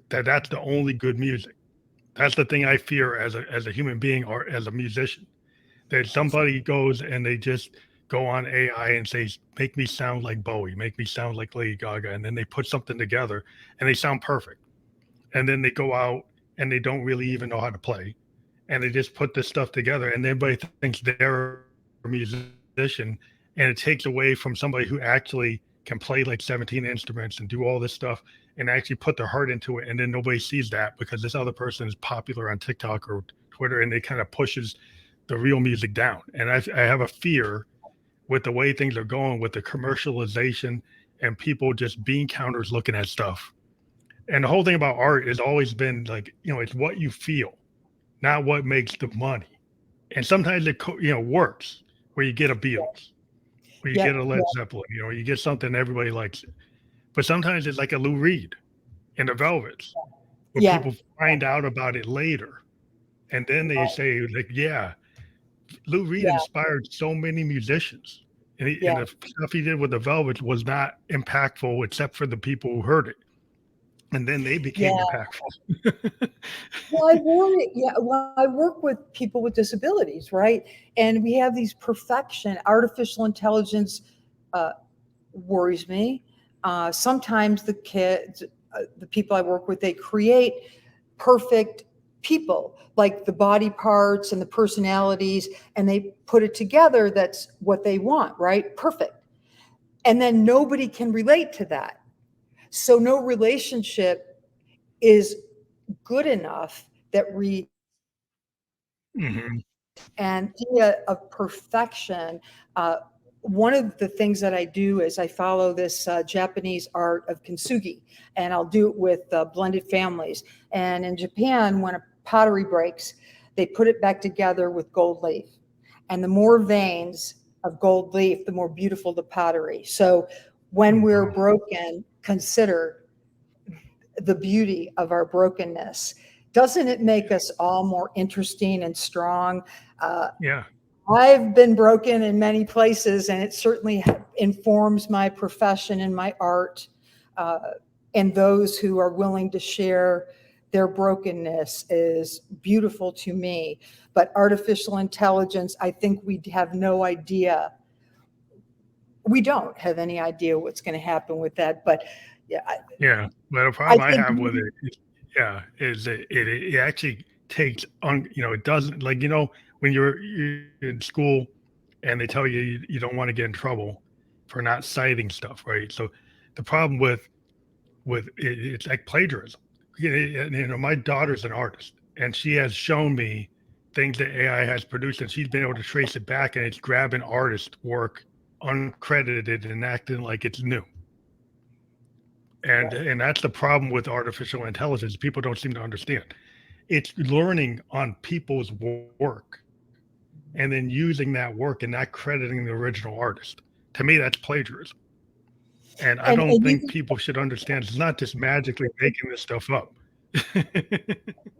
That's the only good music. That's the thing I fear as a human being or as a musician. That somebody goes and they just go on AI and say, "Make me sound like Bowie, make me sound like Lady Gaga," and then they put something together and they sound perfect. And then they go out and they don't really even know how to play, and they just put this stuff together, and everybody thinks they're a musician, and it takes away from somebody who actually can play like 17 instruments and do all this stuff and actually put their heart into it. And then nobody sees that because this other person is popular on TikTok or Twitter, and they kind of pushes the real music down. And I have a fear with the way things are going with the commercialization and people just bean counters looking at stuff. And the whole thing about art has always been like, it's what you feel, not what makes the money. And sometimes it works, where you get a Beatles, where you
Yeah,
get a Led Zeppelin, you get something everybody likes it. But sometimes it's like a Lou Reed and the Velvets, where
yeah,
people find out about it later, and then they say like, yeah, Lou Reed
yeah,
inspired so many musicians, and
yeah,
the stuff he did with the Velvets was not impactful except for the people who heard it, and then they became
yeah.
impactful.
Well, I worry. Yeah, well, I work with people with disabilities, right? And we have these perfection. Artificial intelligence uh, worries me. Sometimes the kids, the people I work with, they create perfect people, like the body parts and the personalities, and they put it together. That's what they want, right? Perfect. And then nobody can relate to that. So no relationship is good enough that
Hmm.
and idea of perfection. Uh, One of the things that I do is I follow this Japanese art of kintsugi, and I'll do it with blended families. And in Japan, when a pottery breaks, they put it back together with gold leaf. And the more veins of gold leaf, the more beautiful the pottery. So when
Oh,
we're
wow.
broken, consider the beauty of our brokenness. Doesn't it make us all more interesting and strong? Uh,
Yeah.
I've been broken in many places, and it certainly informs my profession and my art. Uh, and those who are willing to share their brokenness is beautiful to me. But artificial intelligence, I think we have no idea. We don't have any idea what's going to happen with that. But yeah,
Yeah, but the
I
problem I
think
have with it is, yeah, is that it actually takes it doesn't like, when you're in school and they tell you you don't want to get in trouble for not citing stuff, right? So the problem with it, it's like plagiarism. And, my daughter's an artist, and she has shown me things that AI has produced, and she's been able to trace it back, and it's grabbing artist work uncredited and acting like it's new. And
right.
and that's the problem with artificial intelligence. People don't seem to understand. It's learning on people's work and then using that work and not crediting the original artist. To me, that's plagiarism. And I don't
And
think
you
people should understand it's not just magically making this stuff up.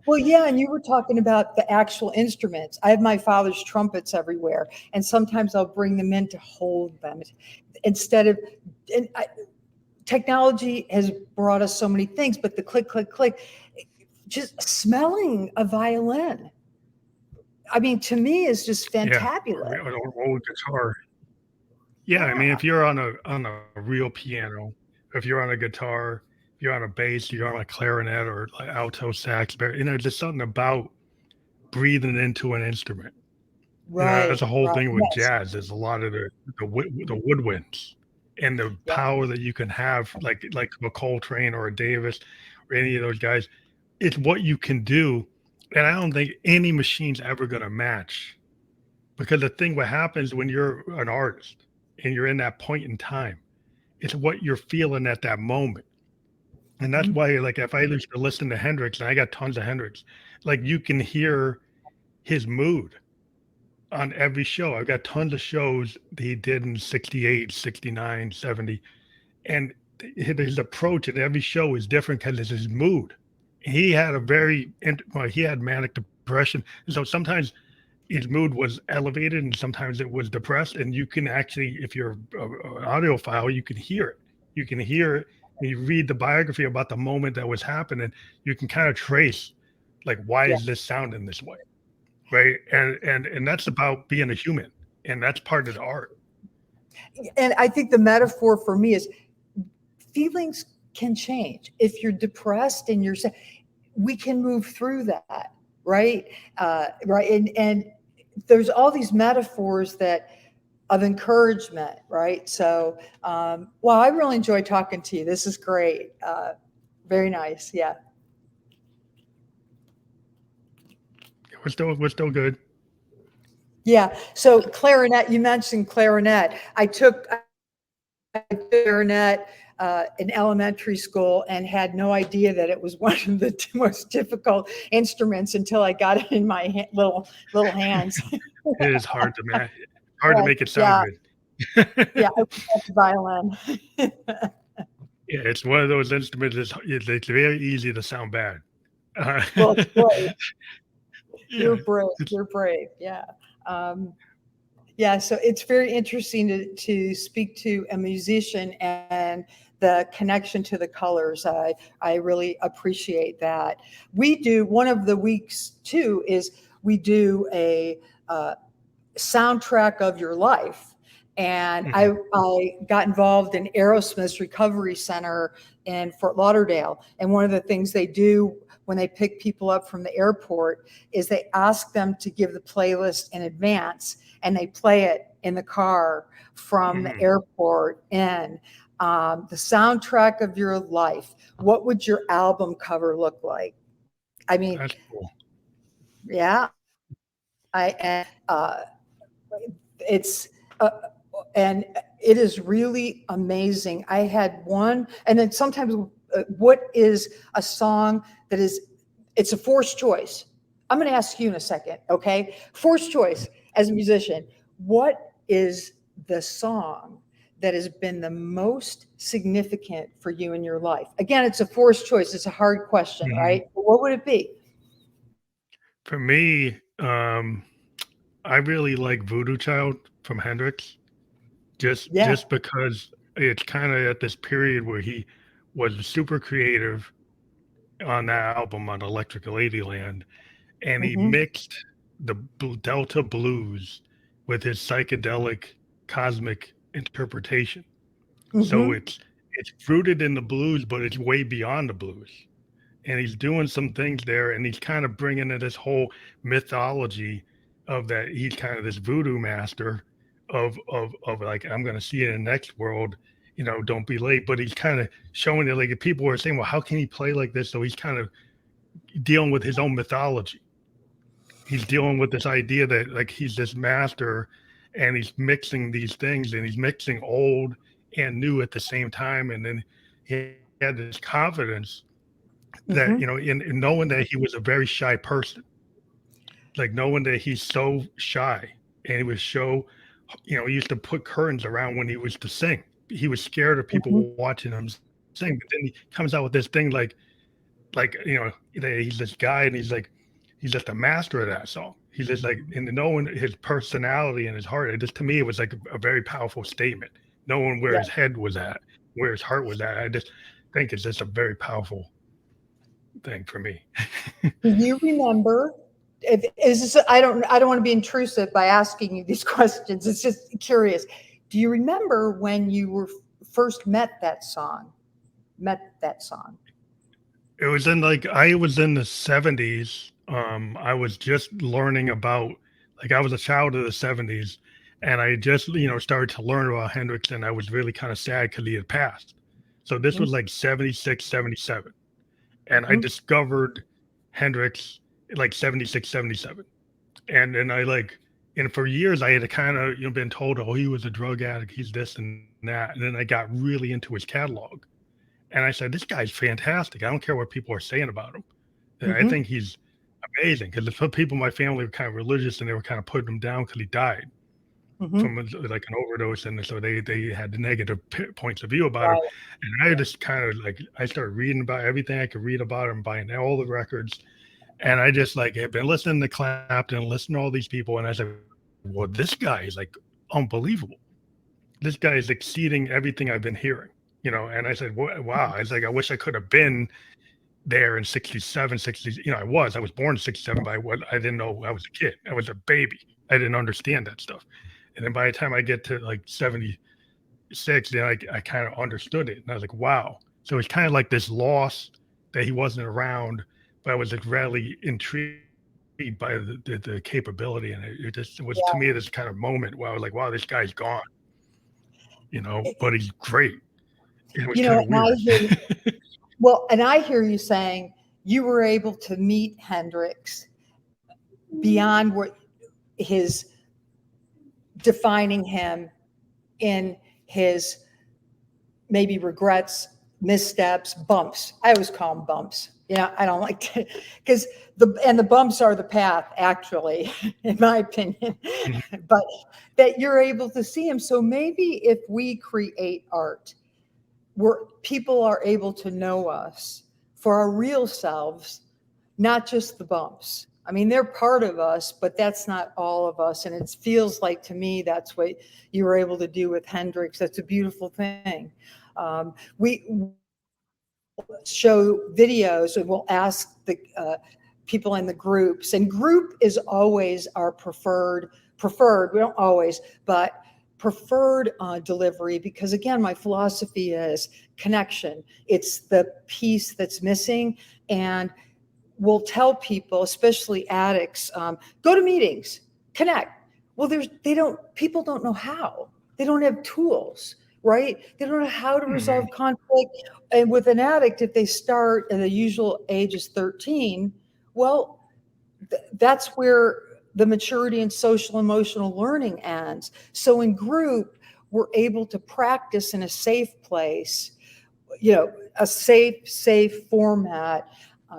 Well, yeah, and you were talking about the actual instruments. I have my father's trumpets everywhere, and sometimes I'll bring them in to hold them instead of. And technology has brought us so many things, but the click, click, click, just smelling a violin. I mean, to me is just
Yeah.
fantabulous.
An old guitar. Yeah, I mean,
Yeah.
if you're on a real piano, if you're on a guitar, if you're on a bass, you're on a clarinet or like alto sax, there's something about breathing into an instrument. You know, that's
Right.
the whole
Right.
thing with
Yes.
jazz. There's a lot of the woodwinds and the
Yeah.
power that you can have, like a Coltrane or a Davis or any of those guys. It's what you can do, and I don't think any machine's ever going to match. Because the thing what happens when you're an artist and you're in that point in time, it's what you're feeling at that moment. And that's
Mhm.
why, like, if I used to listen to Hendrix, and I got tons of Hendrix, like you can hear his mood on every show. I've got tons of shows that he did in 68, 69, 70, and his approach at every show is different because it's his mood. He had a well, he had manic depression. And so sometimes his mood was elevated and sometimes it was depressed. And you can actually, if you're an audiophile, you can hear it. You can hear it. And you read the biography about the moment that was happening. You can kind of trace, like, why
Yeah.
is this sounding this way? Right. And that's about being a human. And that's part of the art.
And I think the metaphor for me is feelings can change. If you're depressed and we can move through that, right? Right. And there's all these metaphors that of encouragement, right? So, well, I really enjoy talking to you. This is great. Very nice. Yeah.
We're still good.
Yeah. So clarinet, you mentioned clarinet. I took clarinet in elementary school and had no idea that it was one of the most difficult instruments until I got it in my little hands.
It is hard to make it sound
Yeah,
good.
yeah, I love the violin.
Yeah, it's one of those instruments it's very easy to sound bad. Uh,
Well, it's great. You're
yeah,
brave.
it's
You're brave. Yeah. Um, yeah. So it's very interesting to speak to a musician and the connection to the colors. I really appreciate that. We do one of the weeks too is we do a soundtrack of your life. And
mhm,
I got involved in Aerosmith's Recovery Center in Fort Lauderdale. And one of the things they do when they pick people up from the airport is they ask them to give the playlist in advance and they play it in the car from the
mhm.
airport in. The soundtrack of your life. What would your album cover look like? I mean,
That's cool.
yeah, uh, it's and it is really amazing. I had one, and then sometimes what is a song that is it's a forced choice. I'm going to ask you in a second, okay? Forced choice as a musician. What is the song that has been the most significant for you in your life? Again, it's a forced choice. It's a hard question,
Mhm.
right? But what would it be?
For me, I really like Voodoo Child from Hendrix,
Yeah.
just because it's kinda at this period where he was super creative on that album on Electric Ladyland, and he
Hmm.
mixed the Delta blues with his psychedelic cosmic interpretation. So
Hmm.
it's rooted in the blues, but it's way beyond the blues. And he's doing some things there, and he's kind of bringing in this whole mythology of that he's kind of this voodoo master of like I'm going to see you in the next world. You know, don't be late. But he's kind of showing it like people are saying, well, how can he play like this? So he's kind of dealing with his own mythology. He's dealing with this idea that like he's this master and he's mixing these things and he's mixing old and new at the same time. And then he had this confidence that,
Hmm.
in knowing that he was a very shy person, like knowing that he's so shy and he was so, he used to put curtains around when he was to sing. He was scared of
Hmm.
people watching him sing. But then he comes out with this thing that he's this guy and he's just a master of that song. He's just like, and knowing his personality and his heart, it just to me, it was like a very powerful statement. Knowing where
Yeah.
his head was at, where his heart was at. I just think it's just a very powerful thing for me.
Do you remember? is this, I don't want to be intrusive by asking you these questions. It's just curious. Do you remember when you were first met that song?
It was in like I was in the 70s. I was just learning about like I was a child of the 70s, and I just started to learn about Hendrix, and I was really kind of sad because he had passed. So this
Mm-hmm.
was like 76, 77, and I
Mm-hmm.
discovered Hendrix like 76, 77, and then and for years I had kind of been told, oh, he was a drug addict, he's this and that, and then I got really into his catalog. And I said, this guy's fantastic. I don't care what people are saying about him. I
Mm-hmm.
think he's amazing because some people in my family were kind of religious and they were kind of putting him down because he died
Mm-hmm.
from like an overdose. And so they had the negative points of view about him.
Right.
And I just kind of like, I started reading about everything I could read about him, buying all the records. And I just like had been listening to Clapton, listening to all these people. And I said, well, this guy is like unbelievable. This guy is exceeding everything I've been hearing. And I said, wow. I was like, I wish I could have been there in 67, 60. I was born in 67, but I didn't know I was a kid. I was a baby. I didn't understand that stuff. And then by the time I get to like 76, then I kind of understood it. And I was like, wow. So it's kind of like this loss that he wasn't around, but I was like really intrigued by the capability. And it just was to me this kind of moment where I was like, wow, this guy's gone, but he's great. It was kind of
And I
weird.
hear, well, and I hear you saying you were able to meet Hendrix beyond what his defining him in his maybe regrets, missteps, bumps. I always call them bumps. I don't like to, because the bumps are the path, actually, in my opinion. But that you're able to see him. So maybe if we create art where people are able to know us for our real selves, not just the bumps. I mean, they're part of us, but that's not all of us. And it feels like to me that's what you were able to do with Hendrix. That's a beautiful thing. We show videos and we'll ask the people in the groups. And group is always our preferred. We don't always, but preferred delivery, because again, my philosophy is connection. It's the piece that's missing. And we'll tell people, especially addicts, go to meetings, connect. Well, people don't know how. They don't have tools, right? They don't know how to resolve conflict. And with an addict, if they start at the usual age is 13, well, that's where the maturity and social emotional learning ends. So in group, we're able to practice in a safe place, a safe format,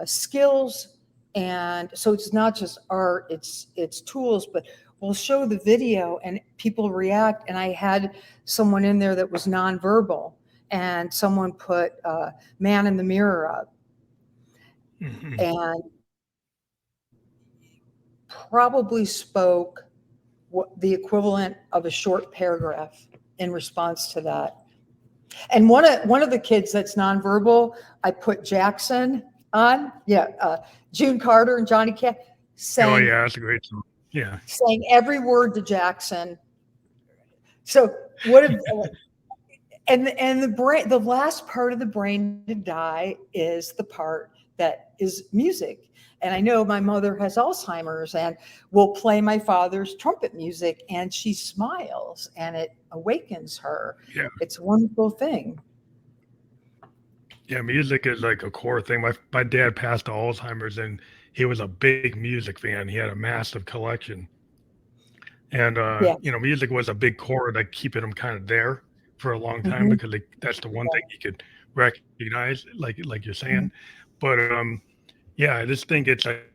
skills. And so it's not just art, it's tools, but we'll show the video and people react. And I had someone in there that was nonverbal, and someone put man in the mirror up, and probably spoke the equivalent of a short paragraph in response to that. And one of the kids that's nonverbal, I put Jackson on, June Carter and Johnny Cash,
Oh
saying
yeah, that's a great song. Yeah.
saying every word to Jackson. So what if, and the last part of the brain to die is the part that is music. And I know my mother has Alzheimer's and will play my father's trumpet music, and she smiles and it awakens her.
Yeah.
It's a wonderful thing.
Yeah, music is like a core thing. My dad passed to Alzheimer's, and he was a big music fan. He had a massive collection. And
Yeah.
music was a big core that keeping him kind of there for a long time
Mm-hmm.
because that's the one thing he could recognize, like you're saying.
Mm-hmm.
But yeah, I just think it's like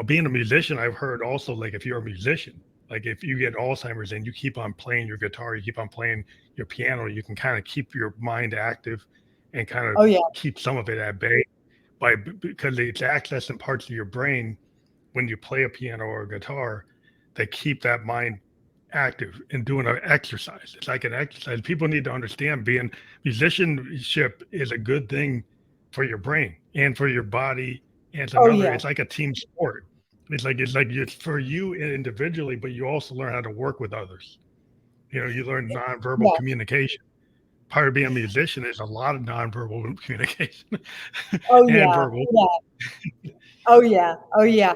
being a musician. I've heard also like if you're a musician, like if you get Alzheimer's and you keep on playing your guitar, you keep on playing your piano, you can kind of keep your mind active and kind of
Oh yeah.
keep some of it at bay because it's accessing parts of your brain when you play a piano or a guitar that keep that mind active and doing an exercise. It's like an exercise. People need to understand being musicianship is a good thing for your brain and for your body. And it's
Oh
another,
yeah.
it's like a team sport. It's for you individually, but you also learn how to work with others. You learn nonverbal
Yeah.
communication. Part of being a musician is a lot of nonverbal communication
Oh
and
yeah.
verbal.
Yeah. Oh yeah. Oh yeah.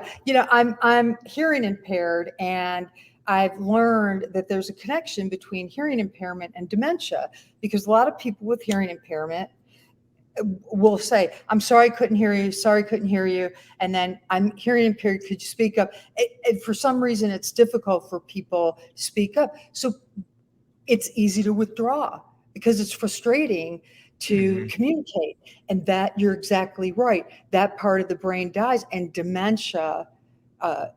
I'm hearing impaired, and I've learned that there's a connection between hearing impairment and dementia, because a lot of people with hearing impairment will say, "I'm sorry, I couldn't hear you. Sorry, I couldn't hear you." And then, "I'm hearing impaired. Could you speak up?" For some reason, it's difficult for people to speak up. So it's easy to withdraw because it's frustrating to
Mhm.
communicate. And that, you're exactly right. That part of the brain dies, and dementia. Uh,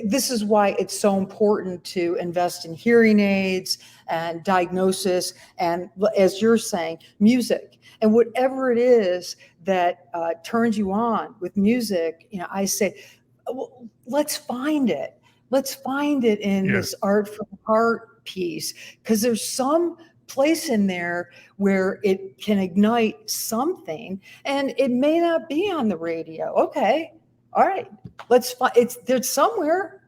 this is why it's so important to invest in hearing aids and diagnosis, and, as you're saying, music and whatever it is that turns you on with music. I say, well, let's find it. Let's find it in
Yeah.
this art from the heart piece, because there's some place in there where it can ignite something, and it may not be on the radio. Okay, all right, let's find it's there's somewhere.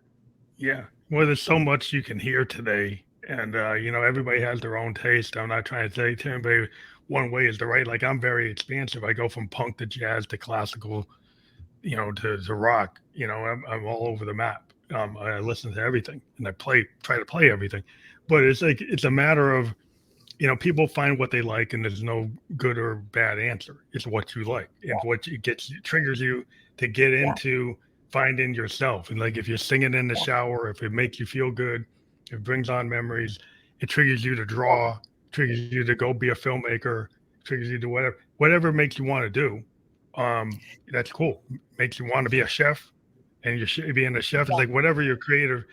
Yeah. Well, there's so much you can hear today, and everybody has their own taste. I'm not trying to say to anybody one way is the right. Like I'm very expansive. I go from punk to jazz to classical, to rock. I'm all over the map. I listen to everything, and try to play everything. But it's a matter of people find what they like, and there's no good or bad answer. It's what you like, and what triggers you to get
Yeah,
into finding yourself. And like if you're singing in the
yeah,
shower, if it makes you feel good, it brings on memories. It triggers you to
yeah,
draw, triggers you to go be a filmmaker, triggers you to whatever makes you want to do. That's cool. Makes you want to be a chef, and being a chef is
yeah,
like whatever you're creative.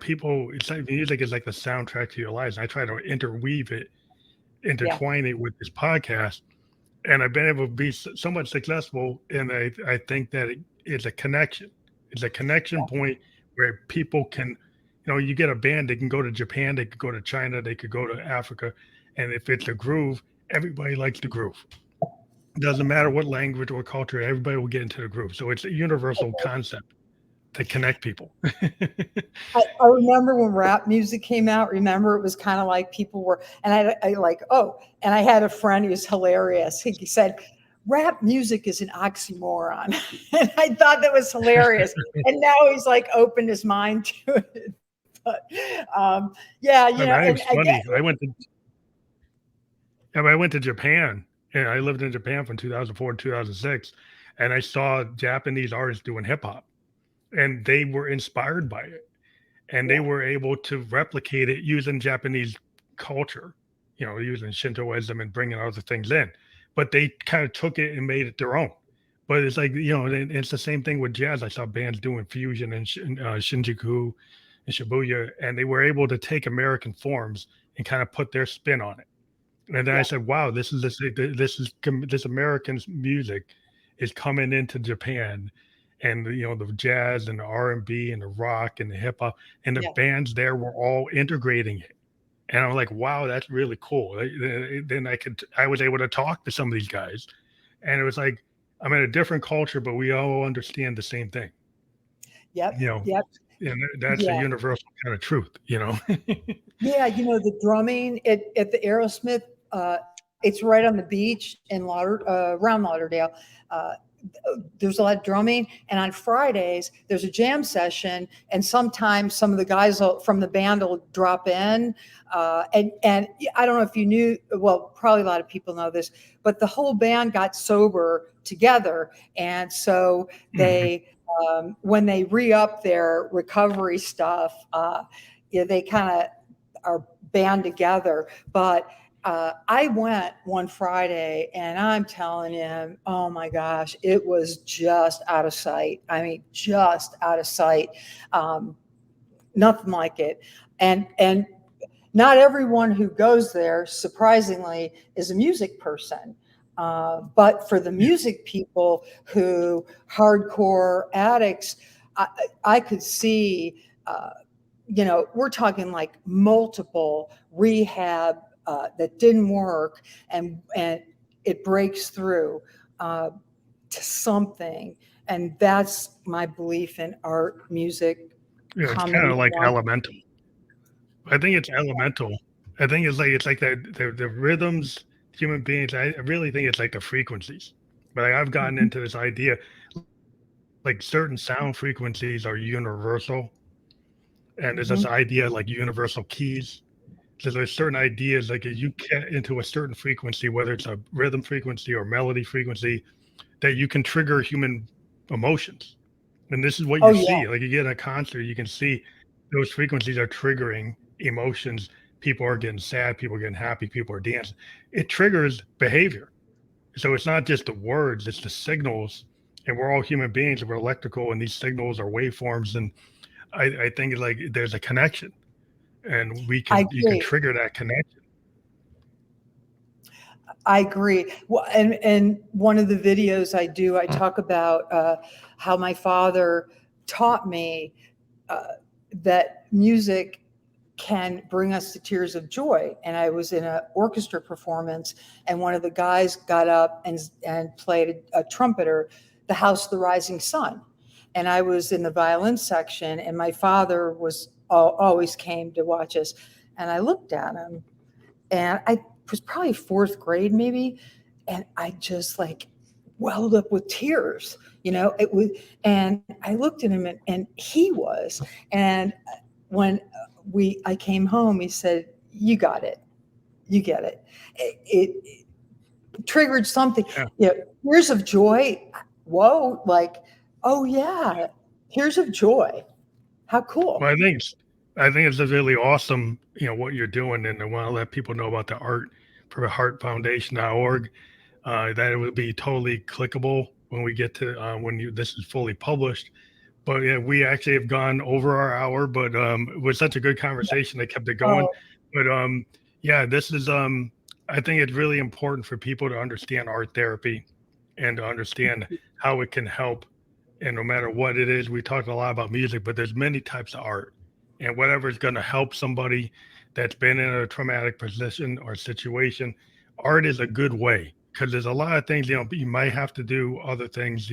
People. It's like music is like the soundtrack to your lives. And I try to
yeah,
intertwine it with this podcast, and I've been able to be so much successful. And I think that it's a connection. It's a connection point where people can, you get a band, they can go to Japan, they could go to China, they could go to Africa, and if it's a groove, everybody likes the groove. It doesn't matter what language or culture, everybody will get into the groove. So it's a universal concept to connect people.
I remember when rap music came out. Remember, it was kind of like people were, and I like, oh, and I had a friend who was hilarious. He said, "Rap music is an oxymoron," and I thought that was hilarious. And now he's like opened his mind to it. But yeah,
I mean,
and
it's
I
funny.
guess,
I went to Japan, and I lived in Japan from 2004 to 2006, and I saw Japanese artists doing hip hop, and they were inspired by it, and they
yeah,
were able to replicate it using Japanese culture, using Shintoism and bringing other things in, but they kind of took it and made it their own. But it's like, and it's the same thing with jazz. I saw bands doing fusion in Shinjuku and Shibuya, and they were able to take American forms and kind of put their spin on it. And then I
yeah,
said, "Wow, this American music is coming into Japan, and the jazz and the R&B and the rock and the hip hop and the
yeah,
bands there were all integrating it." And I'm like, "Wow, that's really cool." Then I was able to talk to some of these guys, and it was like I'm in a different culture, but we all understand the same thing, you
yep,
know.
yep,
And that's a
yeah.
universal kind of truth.
Yeah, the drumming at the Aerosmith, it's right on the beach in around Lauderdale. Uh, there's a lot of drumming, and on Fridays there's a jam session, and sometimes some of the guys from the band will drop in. And I don't know if you knew, well, probably a lot of people know this, but the whole band got sober together, and so
Mhm.
they, when they re-up their recovery stuff, they kind of are band together. But I went one Friday, and I'm telling him, oh my gosh, it was just out of sight. I mean, just out of sight. Um, Nothing like it. And not everyone who goes there, surprisingly, is a music person. But for the
Yeah.
music people who hardcore addicts, I, I could see. We're talking like multiple rehab that didn't work, and it breaks through. Uh, to something. And that's my belief in art, music,
It's kind
comedy.
of like elemental. I think it's elemental. I think it's like the rhythms, human beings. I really think it's like the frequencies. But like, I've gotten
Mhm.
into this idea, like certain sound frequencies are universal, and there's this
Mhm.
idea like universal keys. So there's certain ideas like as you get into a certain frequency, whether it's a rhythm frequency or melody frequency, that you can trigger human emotions. And this is what
Oh
you
yeah,
see. Like you get in a concert, you can see those frequencies are triggering emotions. People are getting sad, people are getting happy, people are dancing. It triggers behavior. So it's not just the words, it's the signals. And we're all human beings and we're electrical, and these signals are waveforms. And I think like there's a connection, and
I
you can
agree.
trigger that connection.
I agree. Well, and one of the videos I do, I talk about how my father taught me uh, that music can bring us to tears of joy. And I was in an orchestra performance, and one of the guys got up and played a trumpeter, "The House of the Rising Sun," and I was in the violin section, and my father was always came to watch us, and I looked at him, and I was probably fourth grade maybe, and I just like welled up with tears. It was, and I looked at him, and he was, and when I came home, he said, "You got it, you get it." It triggered something.
Yeah.
Tears of joy. Whoa, like, oh yeah, tears of joy. How
Well,
cool.
I think it's really awesome, what you're doing, and I want to let people know about the art for heartfoundation.org. That it would be totally clickable when we get to when this is fully published. But yeah, we actually have gone over our hour, but it was such a good conversation. I kept it going.
Oh,
But yeah, this is I think it's really important for people to understand art therapy and to understand how it can help. And no matter what it is, we talk a lot about music, but there's many types of art. And whatever is going to help somebody that's been in a traumatic position or situation, art is a good way, because there's a lot of things, you might have to do other things,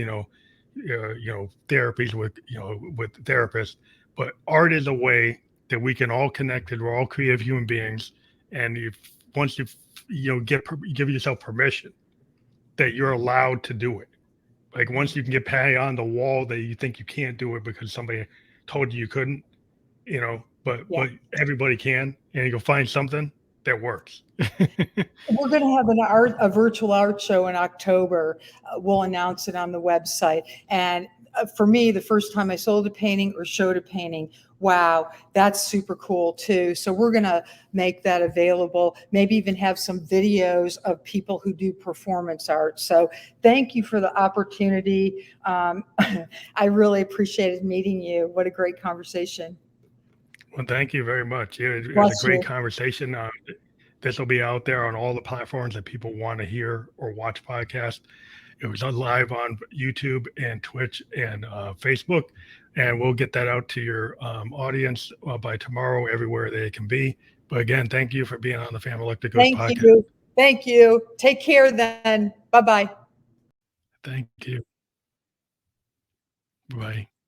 therapies with, with therapists, but art is a way that we can all connected. We're all creative human beings. And once give yourself permission that you're allowed to do it. Like once you can get on the wall that you think you can't do it because somebody told you couldn't,
yeah.
but everybody can, and you'll find something that works.
We're going to have a virtual art show in October. We'll announce it on the website. And for me, the first time I sold a painting or showed a painting, wow, that's super cool too. So we're going to make that available, maybe even have some videos of people who do performance art. So thank you for the opportunity. I really appreciated meeting you. What a great conversation.
Well, thank you very much. It was a
Bless
great
you.
conversation. This will be out there on all the platforms that people want to hear or watch podcasts. It was on live on YouTube and Twitch and Facebook, and we'll get that out to your audience by tomorrow, everywhere they can be. But again, thank you for being on the Family Electric Ghost
Thank
podcast.
you. Thank you. Take care then. Bye-bye.
Thank you. Bye.